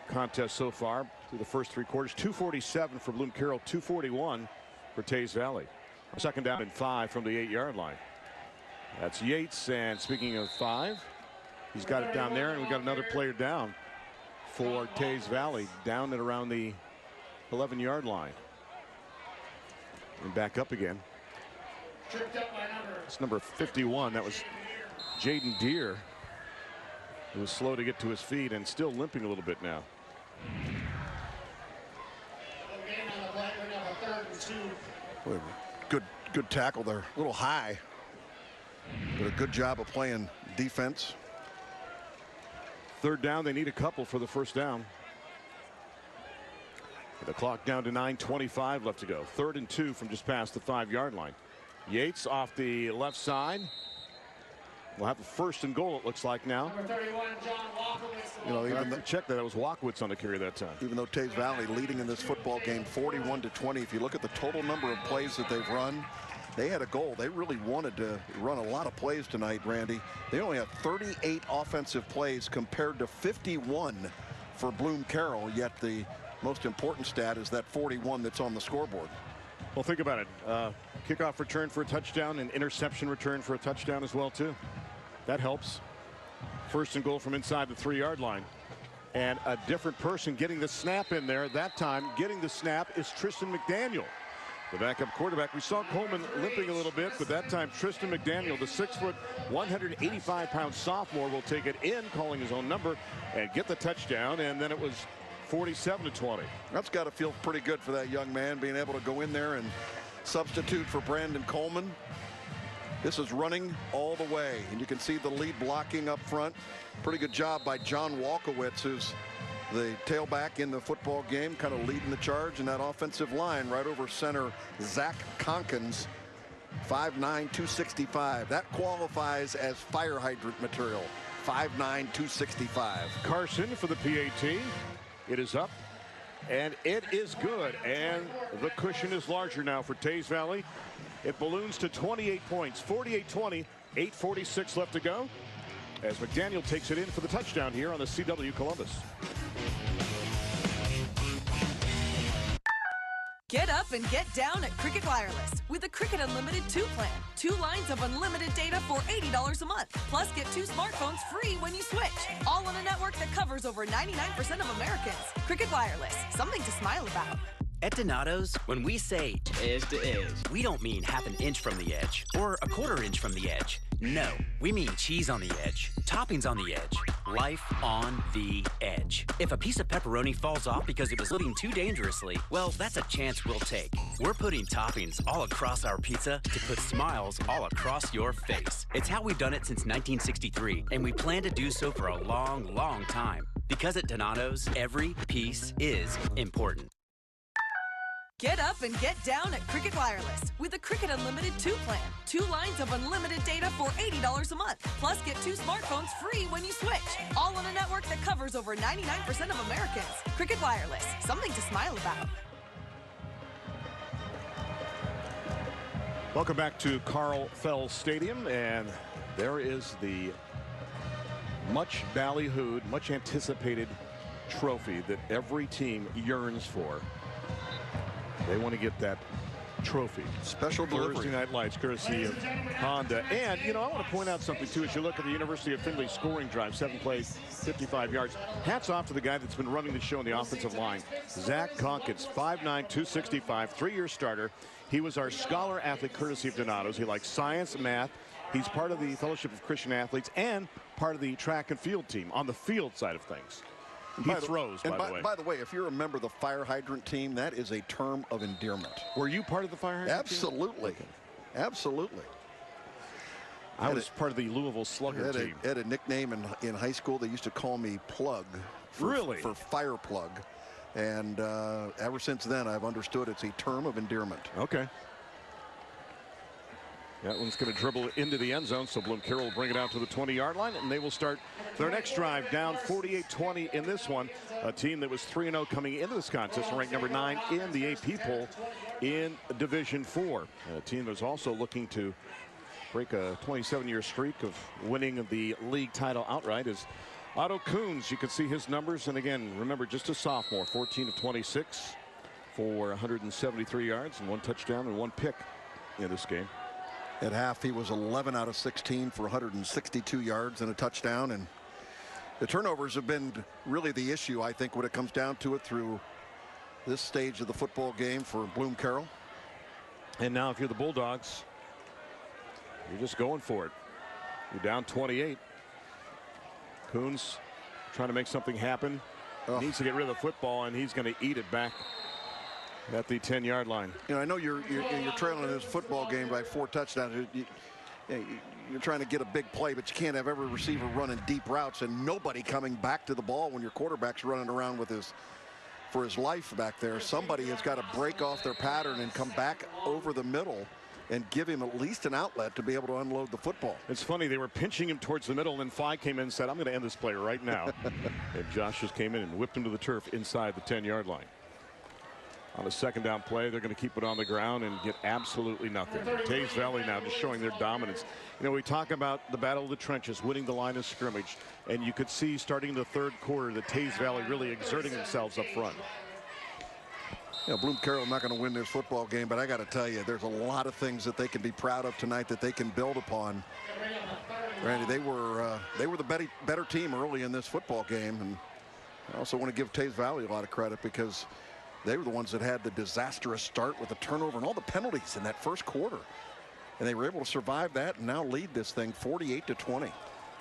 contest so far through the first 3 quarters. 247 for Bloom Carroll, 241 for Teays Valley. Second down and 5 from the 8-yard line. That's Yates, and speaking of 5, he's got it down there, and we've got another player down for Teays Valley, down at around the 11-yard line. And back up again. It's number 51. That was Jaden Deere, who was slow to get to his feet and still limping a little bit now. Boy, good tackle there. A little high, but a good job of playing defense. Third down, they need a couple for the first down. The clock down to 9:25 left to go. 3rd and 2 from just past the 5-yard line. Yates off the left side. We'll have a 1st and goal, it looks like now. You know, even though, check that it was Walkowitz on the carry that time. Even though Teays Valley leading in this football game 41-20, if you look at the total number of plays that they've run, they had a goal. They really wanted to run a lot of plays tonight, Randy. They only have 38 offensive plays compared to 51 for Bloom Carroll, yet the most important stat is that 41 that's on the scoreboard. Well, think about it. Kickoff return for a touchdown and interception return for a touchdown as well, too. That helps. 1st and goal from inside the 3-yard line. And a different person getting the snap in there. That time, getting the snap is Tristan McDaniel, the backup quarterback. We saw Coleman limping a little bit, but that time Tristan McDaniel, the 6-foot, 185-pound sophomore, will take it in, calling his own number, and get the touchdown. And then it was 47-20. That's got to feel pretty good for that young man, being able to go in there and substitute for Brandon Coleman. This is running all the way, and you can see the lead blocking up front. Pretty good job by John Walkowitz, who's the tailback in the football game, kind of leading the charge in that offensive line. Right over center, Zach Conkins, 5'9", 265. That qualifies as fire hydrant material. 5'9", 265. Carson for the PAT. It is up, and it is good. And the cushion is larger now for Teays Valley. It balloons to 28 points, 48-20, 8:46 left to go, as McDaniel takes it in for the touchdown here on the CW Columbus. Get up and get down at Cricket Wireless with the Cricket Unlimited 2 plan. 2 lines of unlimited data for $80 a month. Plus, get 2 smartphones free when you switch. All on a network that covers over 99% of Americans. Cricket Wireless, something to smile about. At Donato's, when we say edge to edge, we don't mean half an inch from the edge or a quarter inch from the edge. No, we mean cheese on the edge, toppings on the edge, life on the edge. If a piece of pepperoni falls off because it was living too dangerously, well, that's a chance we'll take. We're putting toppings all across our pizza to put smiles all across your face. It's how we've done it since 1963, and we plan to do so for a long, long time. Because at Donato's, every piece is important. Get up and get down at Cricket Wireless with the Cricket Unlimited 2 plan. 2 lines of unlimited data for $80 a month. Plus, get 2 smartphones free when you switch. All on a network that covers over 99% of Americans. Cricket Wireless, something to smile about. Welcome back to Carl Fell Stadium, and there is the much ballyhooed, much anticipated trophy that every team yearns for. They want to get that trophy. Special Thursday Night Lights, courtesy of Honda. And, you know, I want to point out something, too. As you look at the University of Findlay scoring drive, 7 plays, 55 yards. Hats off to the guy that's been running the show on the offensive line. Zach Conkins, 5'9", 265, 3-year starter. He was our scholar athlete, courtesy of Donato's. He likes science, math. He's part of the Fellowship of Christian Athletes and part of the track and field team on the field side of things. He throws, by the way. By the way, if you're a member of the fire hydrant team, that is a term of endearment. Were you part of the fire hydrant Absolutely. team? Absolutely. I was part of the Louisville Slugger team. Had a nickname in high school. They used to call me Plug. For fire plug. And ever since then, I've understood it's a term of endearment. Okay. That one's going to dribble into the end zone, so Bloom Carroll will bring it out to the 20-yard line, and they will start their next drive down 48-20 in this one. A team that was 3-0 coming into this contest, ranked number 9 in the AP poll in Division IV. A team that was also looking to break a 27-year streak of winning the league title outright is Otto Coons. You can see his numbers, and again, remember, just a sophomore, 14 of 26 for 173 yards and 1 touchdown and 1 pick in this game. At half, he was 11 out of 16 for 162 yards and a touchdown. And the turnovers have been really the issue, I think, when it comes down to it through this stage of the football game for Bloom Carroll. And now if you're the Bulldogs, you're just going for it. You're down 28. Coons trying to make something happen. Needs to get rid of the football, and he's going to eat it back at the 10-yard line. You know, I know you're trailing in this football game by 4 touchdowns. You're trying to get a big play, but you can't have every receiver running deep routes and nobody coming back to the ball when your quarterback's running around with for his life back there. Somebody has got to break off their pattern and come back over the middle and give him at least an outlet to be able to unload the football. It's funny, they were pinching him towards the middle, and then Phi came in and said, I'm going to end this play right now. And Josh just came in and whipped him to the turf inside the 10-yard line. On a second down play, they're going to keep it on the ground and get absolutely nothing. Teays Valley now just showing their dominance. You know, we talk about the battle of the trenches, winning the line of scrimmage, and you could see starting the third quarter that Teays Valley really exerting themselves up front. You know, Bloom Carroll not going to win this football game, but I got to tell you, there's a lot of things that they can be proud of tonight that they can build upon. Randy, they were the better team early in this football game, and I also want to give Teays Valley a lot of credit because they were the ones that had the disastrous start with the turnover and all the penalties in that first quarter. And they were able to survive that and now lead this thing 48-20.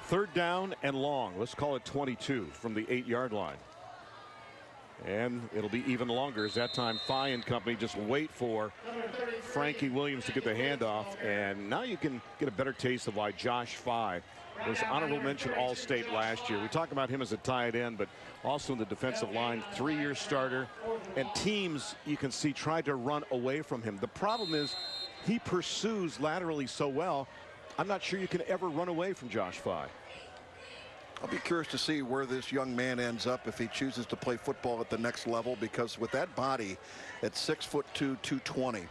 Third down and long. Let's call it 22 from the 8-yard line. And it'll be even longer as that time Phi and company just wait for Frankie Williams to get the handoff. And now you can get a better taste of why Josh Phi was honorable mention All-State last year. We talk about him as a tight end, but also in the defensive line, 3-year starter. And teams, you can see, tried to run away from him. The problem is he pursues laterally so well, I'm not sure you can ever run away from Josh Phi. I'll be curious to see where this young man ends up if he chooses to play football at the next level, because with that body at 6'2", 220,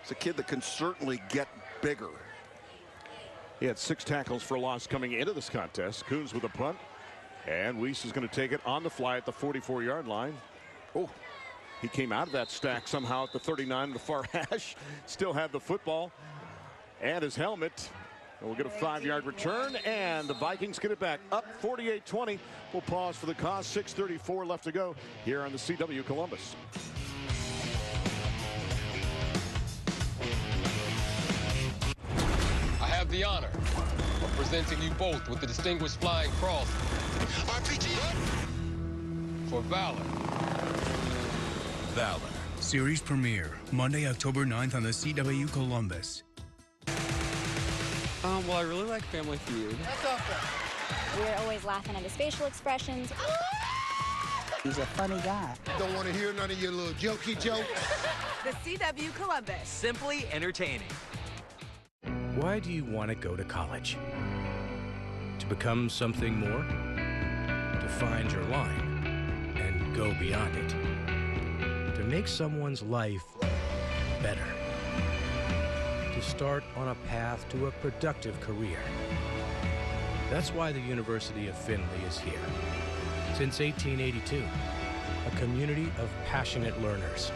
it's a kid that can certainly get bigger. He had 6 tackles for loss coming into this contest. Coons with a punt, and Weiss is going to take it on the fly at the 44-yard line. Oh, he came out of that stack somehow at the 39 of the far hash. Still had the football and his helmet. And we'll get a 5-yard return, and the Vikings get it back up 48-20. We'll pause for the cause. 6:34 left to go here on the CW Columbus. I have the honor of presenting you both with the Distinguished Flying Cross for Valor. Valor. Series premiere, Monday, October 9th on the CW Columbus. Well, I really like Family Feud. We're always laughing at his facial expressions. He's a funny guy. Don't want to hear none of your little jokey jokes. The CW Columbus. Simply entertaining. Why do you want to go to college? To become something more? To find your line and go beyond it? To make someone's life better? To start on a path to a productive career? That's why the University of Findlay is here. Since 1882, a community of passionate learners,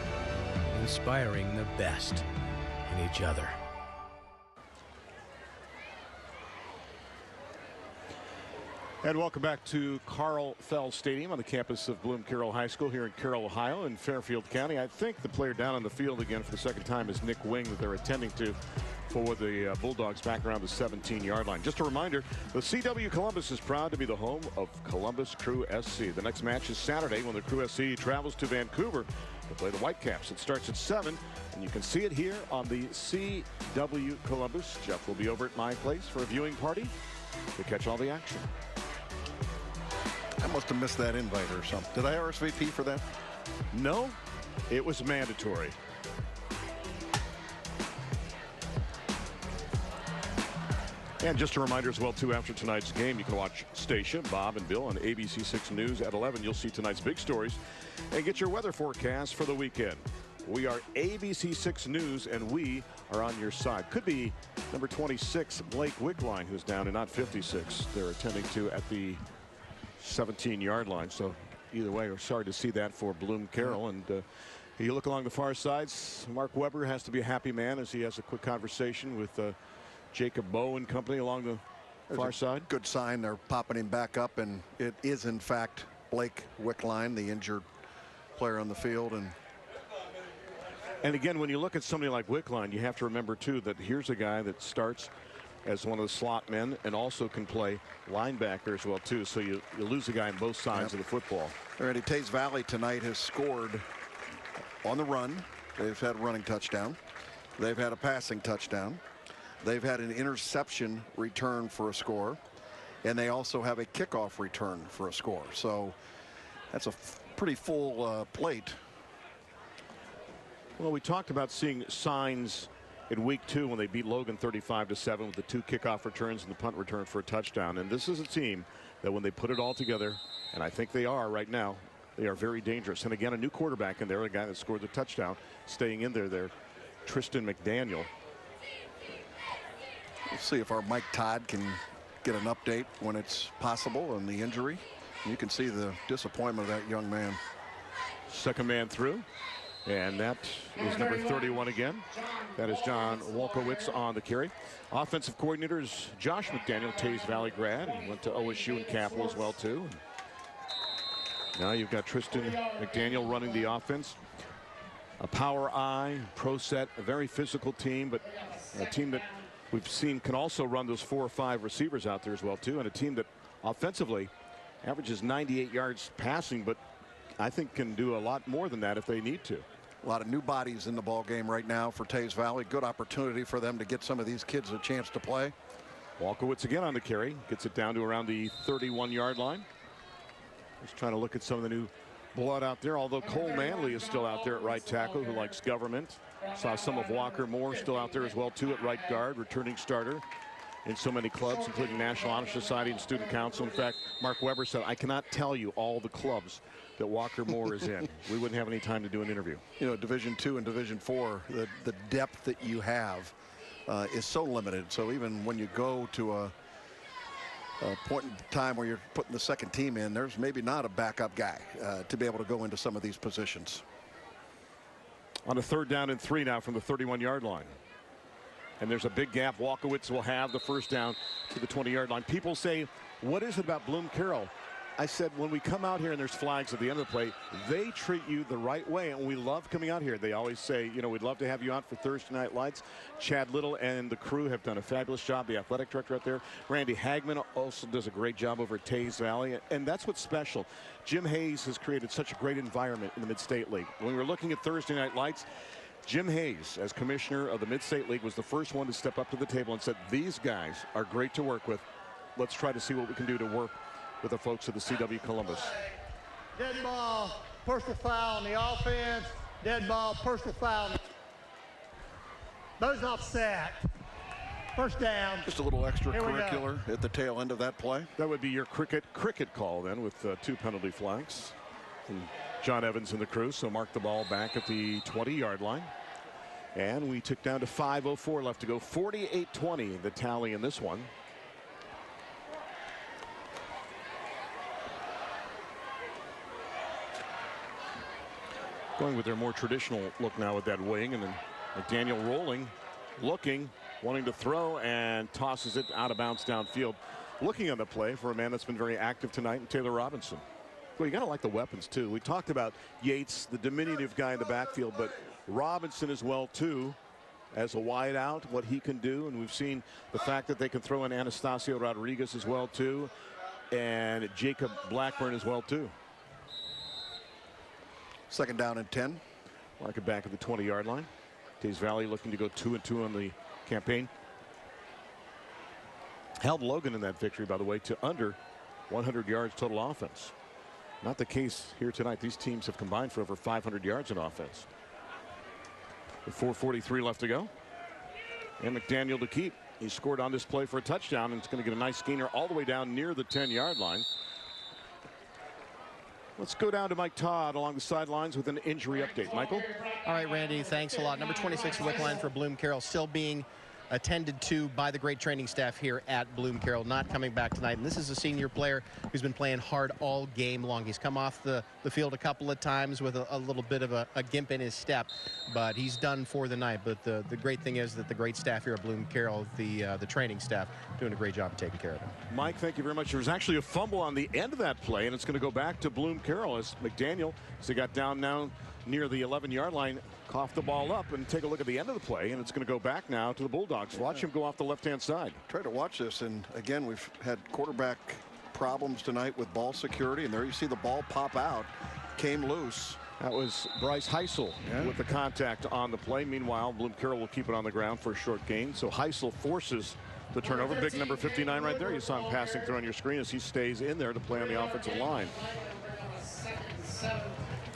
inspiring the best in each other. And welcome back to Carl Fell Stadium on the campus of Bloom Carroll High School here in Carroll, Ohio, in Fairfield County. I think the player down on the field again for the second time is Nick Wing, that they're attending to for the Bulldogs back around the 17-yard line. Just a reminder, the CW Columbus is proud to be the home of Columbus Crew SC. The next match is Saturday when the Crew SC travels to Vancouver. to play the Whitecaps. It starts at 7, and you can see it here on the CW Columbus. Jeff will be over at my place for a viewing party to catch all the action. I must have missed that invite or something. Did I RSVP for that? No, it was mandatory. And just a reminder as well, too, after tonight's game, you can watch Stacia, Bob, and Bill on ABC 6 News at 11. You'll see tonight's big stories and get your weather forecast for the weekend. We are ABC 6 News, and we are on your side. Could be number 26, Blake Wickline, who's down and not 56. They're attending to at the 17-yard line. So either way, we're sorry to see that for Bloom Carroll. And you look along the far sides, Mark Weber has to be a happy man as he has a quick conversation with Jacob Bowe and company along the far side. Good sign. They're popping him back up, and it is, in fact, Blake Wickline, the injured player on the field. And again, when you look at somebody like Wickline, you have to remember, too, that here's a guy that starts as one of the slot men and also can play linebacker as well, too. So you lose a guy on both sides of the football. Alrighty, Teays Valley tonight has scored on the run. They've had a running touchdown. They've had a passing touchdown. They've had an interception return for a score, and they also have a kickoff return for a score. So that's a pretty full plate. Well, we talked about seeing signs in week 2 when they beat Logan 35-7 with the 2 kickoff returns and the punt return for a touchdown. And this is a team that when they put it all together, and I think they are right now, they are very dangerous. And again, a new quarterback in there, a guy that scored the touchdown, staying in there, Tristan McDaniel. We'll see if our Mike Todd can get an update when it's possible on the injury. You can see the disappointment of that young man. Second man through, and that is number 31 again. That is John Wolkowitz on the carry. Offensive coordinator is Josh McDaniel, Teays Valley grad, and went to OSU and Capital as well, too. Now you've got Tristan McDaniel running the offense. A power eye, pro set, a very physical team, but a team that we've seen can also run those 4 or 5 receivers out there as well, too, and a team that offensively averages 98 yards passing, but I think can do a lot more than that if they need to. A lot of new bodies in the ball game right now for Teays Valley. Good opportunity for them to get some of these kids a chance to play. Wolkowitz again on the carry, gets it down to around the 31-yard line. Just trying to look at some of the new blood out there, although Cole Manley is still out there at right tackle, who likes government. Saw some of Walker Moore still out there as well, too, at right guard, returning starter in so many clubs, including National Honor Society and Student Council. In fact, Mark Weber said, I cannot tell you all the clubs that Walker Moore is in. We wouldn't have any time to do an interview. You know, Division II and Division IV, the depth that you have is so limited. So even when you go to a point in time where you're putting the second team in, there's maybe not a backup guy to be able to go into some of these positions. On a 3rd down and 3 now from the 31-yard line. And there's a big gap. Wolkowitz will have the first down to the 20-yard line. People say, what is it about Bloom Carroll? I said, when we come out here and there's flags at the end of the play, they treat you the right way, and we love coming out here. They always say, you know, we'd love to have you out for Thursday Night Lights. Chad Little and the crew have done a fabulous job. The athletic director out there, Randy Hagman, also does a great job over at Teays Valley, and that's what's special. Jim Hayes has created such a great environment in the Mid-State League. When we were looking at Thursday Night Lights, Jim Hayes, as commissioner of the Mid-State League, was the first one to step up to the table and said, these guys are great to work with. Let's try to see what we can do to work with the folks of the CW Columbus. Dead ball, personal foul on the offense. Dead ball, personal foul. Those offset. First down. Just a little extracurricular at the tail end of that play. That would be your cricket call then, with 2 penalty flags from John Evans and the crew. So mark the ball back at the 20-yard line. And we took down to 5:04 left to go. 48-20 the tally in this one. Going with their more traditional look now with that wing, and then McDaniel rolling, looking, wanting to throw, and tosses it out of bounds downfield. Looking on the play for a man that's been very active tonight, and Taylor Robinson. Well, you got to like the weapons, too. We talked about Yates, the diminutive guy in the backfield, but Robinson as well, too, as a wide out, what he can do. And we've seen the fact that they can throw in Anastasio Rodriguez as well, too, and Jacob Blackburn as well, too. 2nd down and 10. Mark it back at the 20-yard line. Teays Valley looking to go 2-2 on the campaign. Held Logan in that victory, by the way, to under 100 yards total offense. Not the case here tonight. These teams have combined for over 500 yards in offense. With 4:43 left to go. And McDaniel to keep. He scored on this play for a touchdown, and it's going to get a nice gainer all the way down near the 10-yard line. Let's go down to Mike Todd along the sidelines with an injury update. Michael? All right, Randy, thanks a lot. Number 26, Wick line for Bloom Carroll, still being attended to by the great training staff here at Bloom Carroll, not coming back tonight. And this is a senior player who's been playing hard all game long. He's come off the field a couple of times with a little bit of a gimp in his step, but he's done for the night. But the great thing is that the great staff here at Bloom Carroll, the training staff, doing a great job of taking care of him. Mike, thank you very much. There was actually a fumble on the end of that play, and it's going to go back to Bloom Carroll as McDaniel, as he got down now near the 11-yard line, coughed the ball up, and take a look at the end of the play, and it's going to go back now to the Bulldogs. Watch him go off the left-hand side. Try to watch this, and again, we've had quarterback problems tonight with ball security, and there you see the ball pop out, came loose. That was Bryce Heisel with the contact on the play. Meanwhile, Bloom Carroll will keep it on the ground for a short gain. So Heisel forces the turnover. Big number 59 right there. You saw him passing through on your screen as he stays in there to play on the offensive line.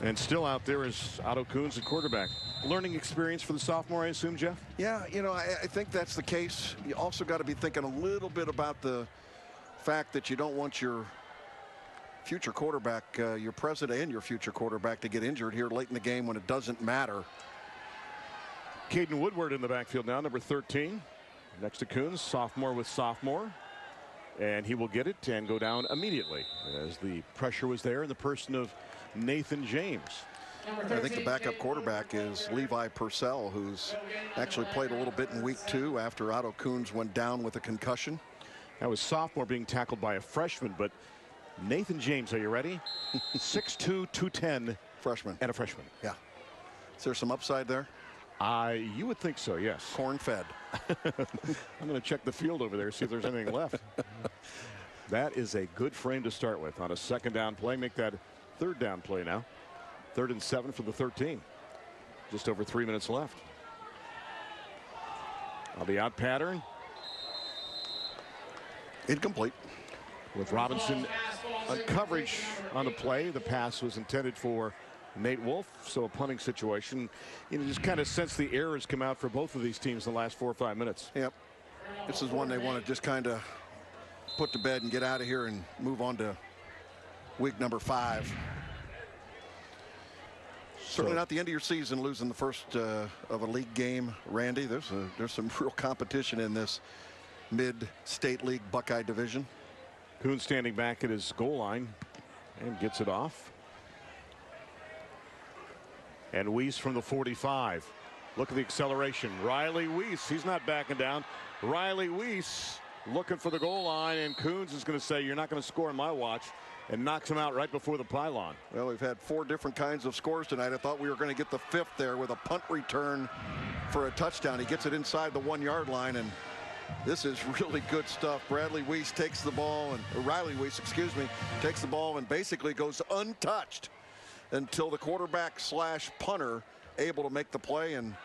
And still out there is Otto Kuhns at quarterback. Learning experience for the sophomore, I assume, Jeff? Yeah, you know, I think that's the case. You also got to be thinking a little bit about the fact that you don't want your future quarterback, your present and your future quarterback, to get injured here late in the game when it doesn't matter. Caden Woodward in the backfield now, number 13. Next to Kuhns, sophomore with sophomore. And he will get it and go down immediately as the pressure was there in the person of Nathan James. I think the backup quarterback is Levi Purcell, who's actually played a little bit in week 2 after Otto Kuhns went down with a concussion. That was sophomore being tackled by a freshman, but Nathan James, are you ready? 6'2", 210. Freshman. And a freshman. Yeah. Is there some upside there? You would think so, yes. Corn fed. I'm going to check the field over there, see if there's anything left. That is a good frame to start with on a second down play. Make that third down play now. 3rd and 7 for the 13. Just over 3 minutes left. On the out pattern. Incomplete. With Robinson on coverage on the play. The pass was intended for Nate Wolf, so a punting situation. You know, just kind of sense the errors come out for both of these teams in the last 4 or 5 minutes. Yep. This is one they want to just kind of put to bed and get out of here and move on to week number 5. Certainly not the end of your season losing the first of a league game, Randy. There's some real competition in this mid-state league Buckeye division. Kuhn standing back at his goal line and gets it off. And Weiss from the 45. Look at the acceleration. Riley Weiss, he's not backing down. Riley Weiss looking for the goal line, and Kuhns is going to say, you're not going to score on my watch, and knocks him out right before the pylon. Well, we've had 4 different kinds of scores tonight. I thought we were going to get the 5th there with a punt return for a touchdown. He gets it inside the 1-yard line, and this is really good stuff. Bradley Weiss takes the ball, and Riley Weiss, excuse me, takes the ball and basically goes untouched until the quarterback / punter able to make the play, and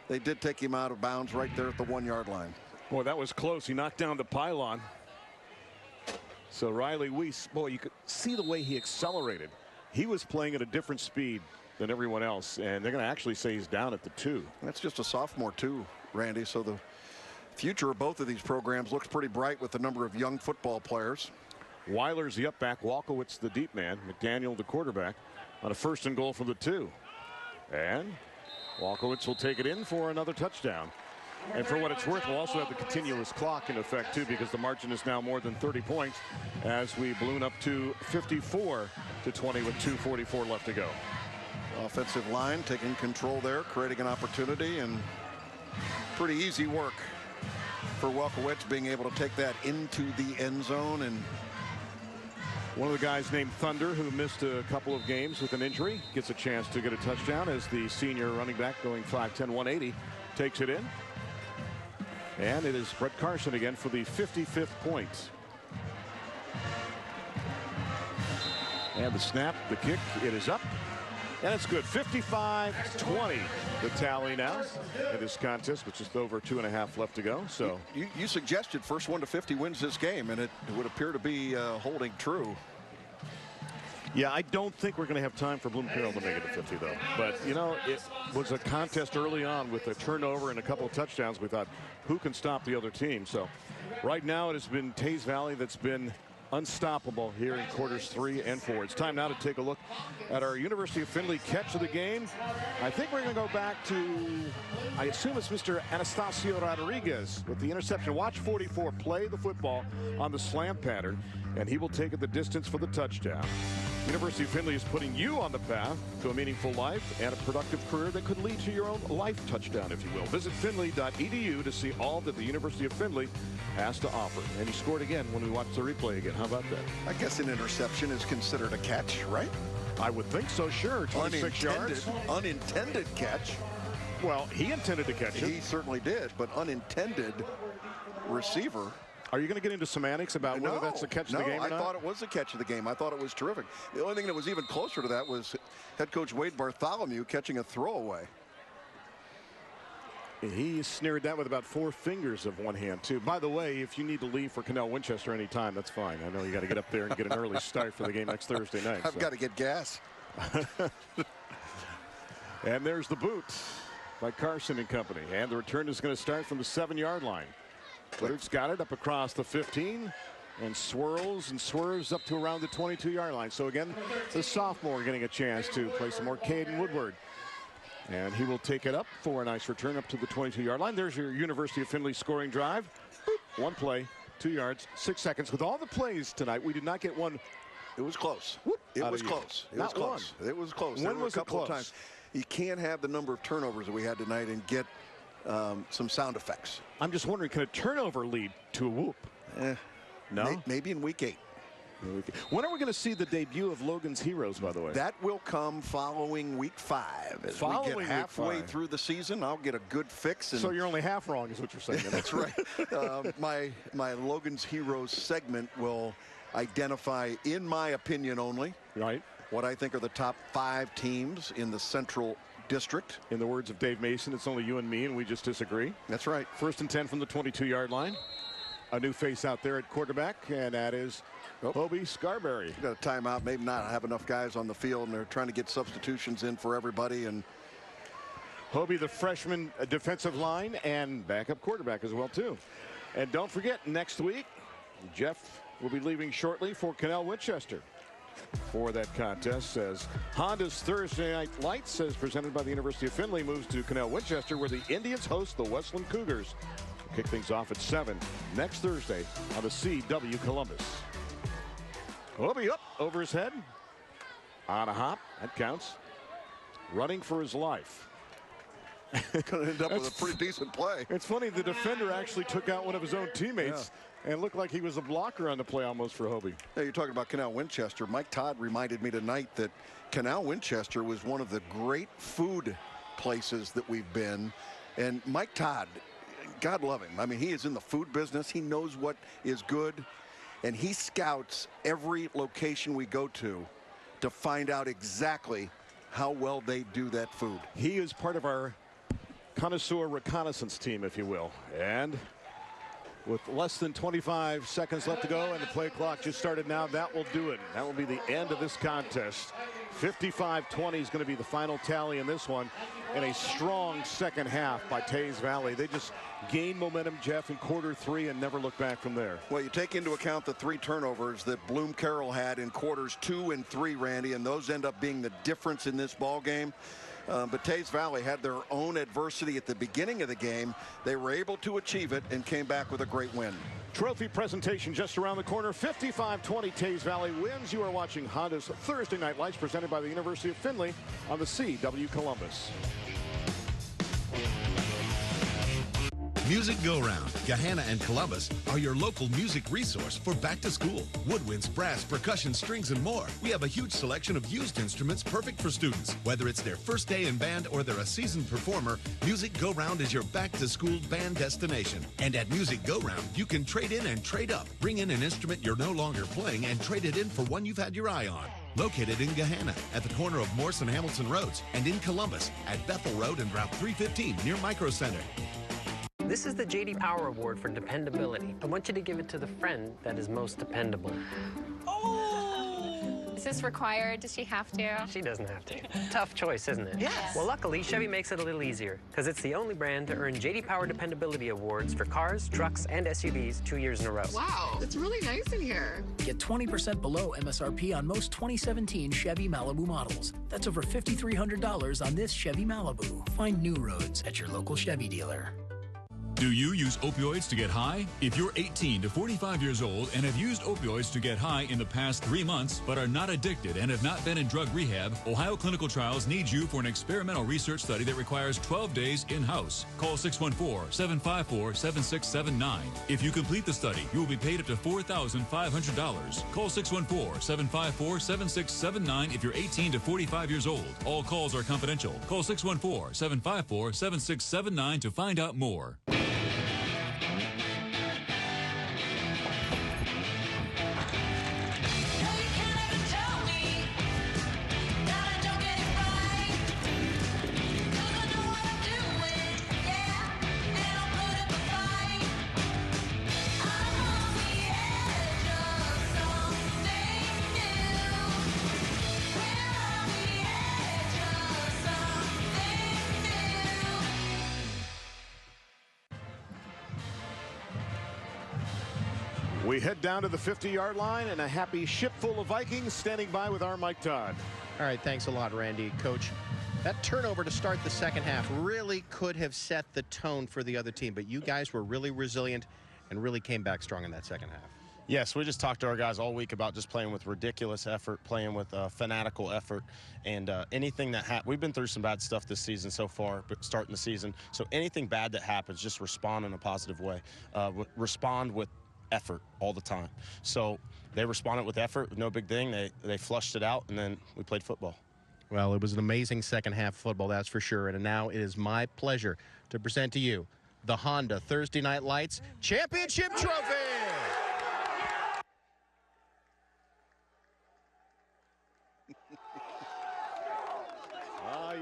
they did take him out of bounds right there at the 1-yard line. Boy, that was close. He knocked down the pylon. So Riley Weiss, boy, you could see the way he accelerated. He was playing at a different speed than everyone else, and they're going to actually say he's down at the 2. That's just a sophomore too, Randy, so the future of both of these programs looks pretty bright with the number of young football players. Weiler's the up back, Walkowitz the deep man, McDaniel the quarterback on a 1st and goal from the 2. And Walkowitz will take it in for another touchdown. And for what it's worth, we'll also have the continuous clock in effect too, because the margin is now more than 30 points as we balloon up to 54-20 with 2:44 left to go. Offensive line taking control there, creating an opportunity, and pretty easy work for Walkowitz being able to take that into the end zone. And one of the guys named Thunder, who missed a couple of games with an injury, gets a chance to get a touchdown as the senior running back going 5'10", 180 takes it in. And it is Brett Carson again for the 55th point. And the snap, the kick, it is up. And it's good. 55-20 the tally now in this contest, which is over 2.5 left to go. So you suggested first 1 to 50 wins this game, and it would appear to be holding true. Yeah, I don't think we're going to have time for Bloom Carroll to make it to 50, though. But, you know, it was a contest early on with a turnover and a couple of touchdowns. We thought, who can stop the other team? So right now it has been Teays Valley that's been unstoppable here in quarters 3 and 4. It's time now to take a look at our University of Findlay catch of the game. I think we're going to go back to, I assume it's Mr. Anastasio Rodriguez with the interception. Watch 44 play the football on the slant pattern, and he will take it the distance for the touchdown. University of Findlay is putting you on the path to a meaningful life and a productive career that could lead to your own life touchdown, if you will. Visit findlay.edu to see all that the University of Findlay has to offer. And he scored again when we watched the replay again. How about that? I guess an interception is considered a catch, right? I would think so, sure. 26 yards. Unintended catch. Well, he intended to catch it. He certainly did, but unintended receiver. Are you going to get into semantics about whether that's a catch of the game or not? I thought it was a catch of the game. I thought it was terrific. The only thing that was even closer to that was head coach Wade Bartholomew catching a throwaway. He snared that with about 4 fingers of one hand, too. By the way, if you need to leave for Cannell Winchester anytime, that's fine. I know you got to get up there and get an early start for the game next Thursday night. I've got to get gas. And there's the boot by Carson and company. And the return is going to start from the 7-yard line. Goodard's got it up across the 15 and swirls and swerves up to around the 22-yard line. So again, the sophomore getting a chance to play some more Caden Woodward. And he will take it up for a nice return up to the 22-yard line. There's your University of Findlay scoring drive. Boop. 1 play, 2 yards, 6 seconds. With all the plays tonight, we did not get one. It was close. It was close. It was close. It was close. When was it close? Times. You can't have the number of turnovers that we had tonight and get some sound effects. I'm just wondering, can a turnover lead to a whoop? No? Maybe in week 8. When are we going to see the debut of Logan's Heroes, by the way? That will come following week 5. As we get halfway through the season, I'll get a good fix. And so you're only half wrong is what you're saying. That's right. My Logan's Heroes segment will identify, in my opinion only, what I think are the top 5 teams in the Central District. In the words of Dave Mason, it's only you and me, and we just disagree. That's right. 1st and 10 from the 22-yard line. A new face out there at quarterback, and that is Hobie Scarberry. Got a timeout, maybe not have enough guys on the field, and they're trying to get substitutions in for everybody. And Hobie, the freshman defensive line and backup quarterback as well, too. And don't forget, next week, Jeff will be leaving shortly for Cannell Winchester for that contest, as Honda's Thursday Night Lights, as presented by the University of Findlay, moves to Cannell Winchester, where the Indians host the Westland Cougars. We'll kick things off at 7 next Thursday on the CW Columbus. Hobie up over his head. On a hop. That counts. Running for his life. Going to end up with a pretty decent play. It's funny, the defender actually took out one of his own teammates and looked like he was a blocker on the play almost for Hobie. Yeah, you're talking about Cannell Winchester. Mike Todd reminded me tonight that Cannell Winchester was one of the great food places that we've been. And Mike Todd, God love him. I mean, he is in the food business. He knows what is good. And he scouts every location we go to find out exactly how well they do that food. He is part of our connoisseur reconnaissance team, if you will. And with less than 25 seconds left to go and the play clock just started now, that will do it. That will be the end of this contest. 55-20 is going to be the final tally in this one, and a strong second half by Teays Valley. They just gained momentum, Jeff, in quarter 3 and never looked back from there. Well, you take into account the 3 turnovers that Bloom Carroll had in quarters 2 and 3, Randy, and those end up being the difference in this ball game. But Teays Valley had their own adversity at the beginning of the game. They were able to achieve it and came back with a great win. Trophy presentation just around the corner. 55-20 Teays Valley wins. You are watching Honda's Thursday Night Lights, presented by the University of Findlay on the CW Columbus. Music Go Round, Gahanna and Columbus are your local music resource for back to school. Woodwinds, brass, percussion, strings, and more. We have a huge selection of used instruments perfect for students. Whether it's their first day in band or they're a seasoned performer, Music Go Round is your back to school band destination. And at Music Go Round, you can trade in and trade up. Bring in an instrument you're no longer playing and trade it in for one you've had your eye on. Located in Gahanna at the corner of Morse and Hamilton Roads, and in Columbus at Bethel Road and Route 315 near Micro Center. This is the J.D. Power Award for dependability. I want you to give it to the friend that is most dependable. Is this required? Does she have to? She doesn't have to. Tough choice, isn't it? Yes. Well, luckily, Chevy makes it a little easier, because it's the only brand to earn J.D. Power Dependability Awards for cars, trucks, and SUVs 2 years in a row. Wow, it's really nice in here. Get 20% below MSRP on most 2017 Chevy Malibu models. That's over $5,300 on this Chevy Malibu. Find new roads at your local Chevy dealer. Do you use opioids to get high? If you're 18 to 45 years old and have used opioids to get high in the past 3 months but are not addicted and have not been in drug rehab, Ohio Clinical Trials needs you for an experimental research study that requires 12 days in-house. Call 614-754-7679. If you complete the study, you will be paid up to $4,500. Call 614-754-7679 if you're 18 to 45 years old. All calls are confidential. Call 614-754-7679 to find out more. We head down to the 50-yard line and a happy ship full of Vikings standing by with our Mike Todd. All right, thanks a lot, Randy. Coach, that turnover to start the second half really could have set the tone for the other team, but you guys were really resilient and really came back strong in that second half. Yes, we just talked to our guys all week about just playing with ridiculous effort, playing with fanatical effort, and anything that we've been through some bad stuff this season so far, but starting the season. So anything bad that happens, just respond in a positive way. Respond with effort all the time. So they responded with effort, no big thing. They flushed it out, and then we played football. Well, it was an amazing second half of football, that's for sure. And now it is my pleasure to present to you the Honda Thursday Night Lights Championship Trophy.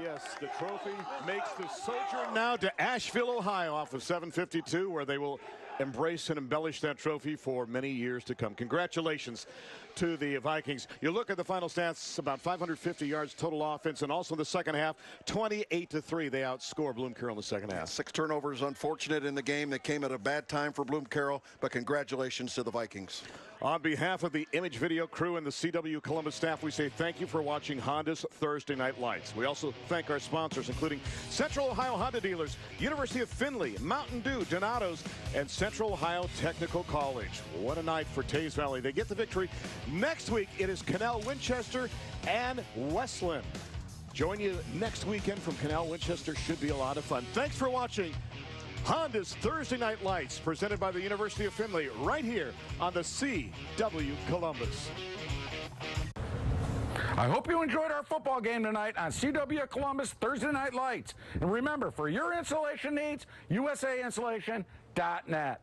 Yes, the trophy makes the sojourn now to Asheville, Ohio, off of 752, where they will embrace and embellish that trophy for many years to come. Congratulations to the Vikings. You look at the final stats, about 550 yards total offense, and also in the second half, 28-3. They outscore Bloom Carroll in the second half. 6 turnovers, unfortunate in the game. They came at a bad time for Bloom Carroll, but congratulations to the Vikings. On behalf of the Image Video crew and the CW Columbus staff, we say thank you for watching Honda's Thursday Night Lights. We also thank our sponsors, including Central Ohio Honda Dealers, University of Findlay, Mountain Dew, Donato's, and Central Ohio Technical College. What a night for Teays Valley. They get the victory. Next week, it is Canal Winchester and Westland. Join you next weekend from Canal Winchester. Should be a lot of fun. Thanks for watching Honda's Thursday Night Lights, presented by the University of Findlay, right here on the CW Columbus. I hope you enjoyed our football game tonight on CW Columbus Thursday Night Lights. And remember, for your insulation needs, USAinsulation.net.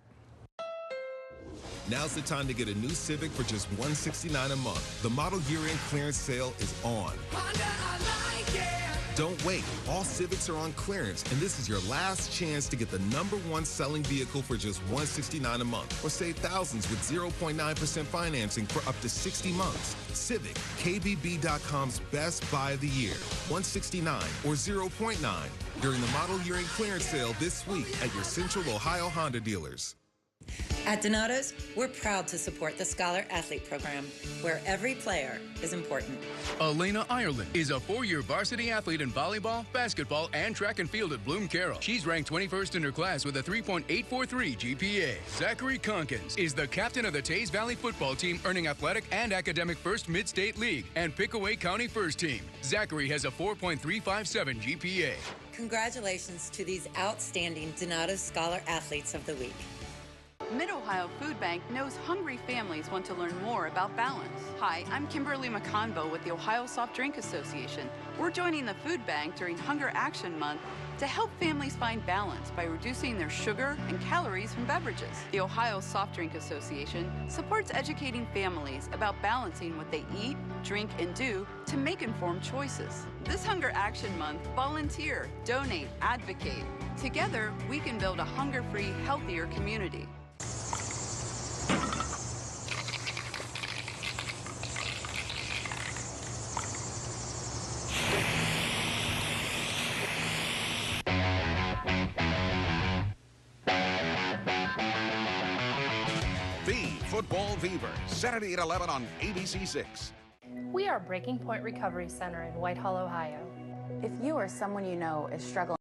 Now's the time to get a new Civic for just $169 a month. The model year-end clearance sale is on. Honda, I like it. Don't wait. All Civics are on clearance, and this is your last chance to get the #1 selling vehicle for just $169 a month, or save thousands with 0.9% financing for up to 60 months. Civic, KBB.com's best buy of the year. $169 or 0.9 during the model year-end clearance sale this week at your Central Ohio Honda dealers. At Donato's, we're proud to support the Scholar Athlete Program, where every player is important. Elena Ireland is a 4-year varsity athlete in volleyball, basketball, and track and field at Bloom Carroll. She's ranked 21st in her class with a 3.843 GPA. Zachary Conkins is the captain of the Teays Valley football team, earning athletic and academic first mid-state league and Pickaway County first team. Zachary has a 4.357 GPA. Congratulations to these outstanding Donato's Scholar Athletes of the Week. Mid-Ohio Food Bank knows hungry families want to learn more about balance. Hi, I'm Kimberly McConville with the Ohio Soft Drink Association. We're joining the food bank during Hunger Action Month to help families find balance by reducing their sugar and calories from beverages. The Ohio Soft Drink Association supports educating families about balancing what they eat, drink, and do to make informed choices. This Hunger Action Month, volunteer, donate, advocate. Together, we can build a hunger-free, healthier community. Football Fever, Saturday at 11 on ABC6. We are Breaking Point Recovery Center in Whitehall, Ohio. If you or someone you know is struggling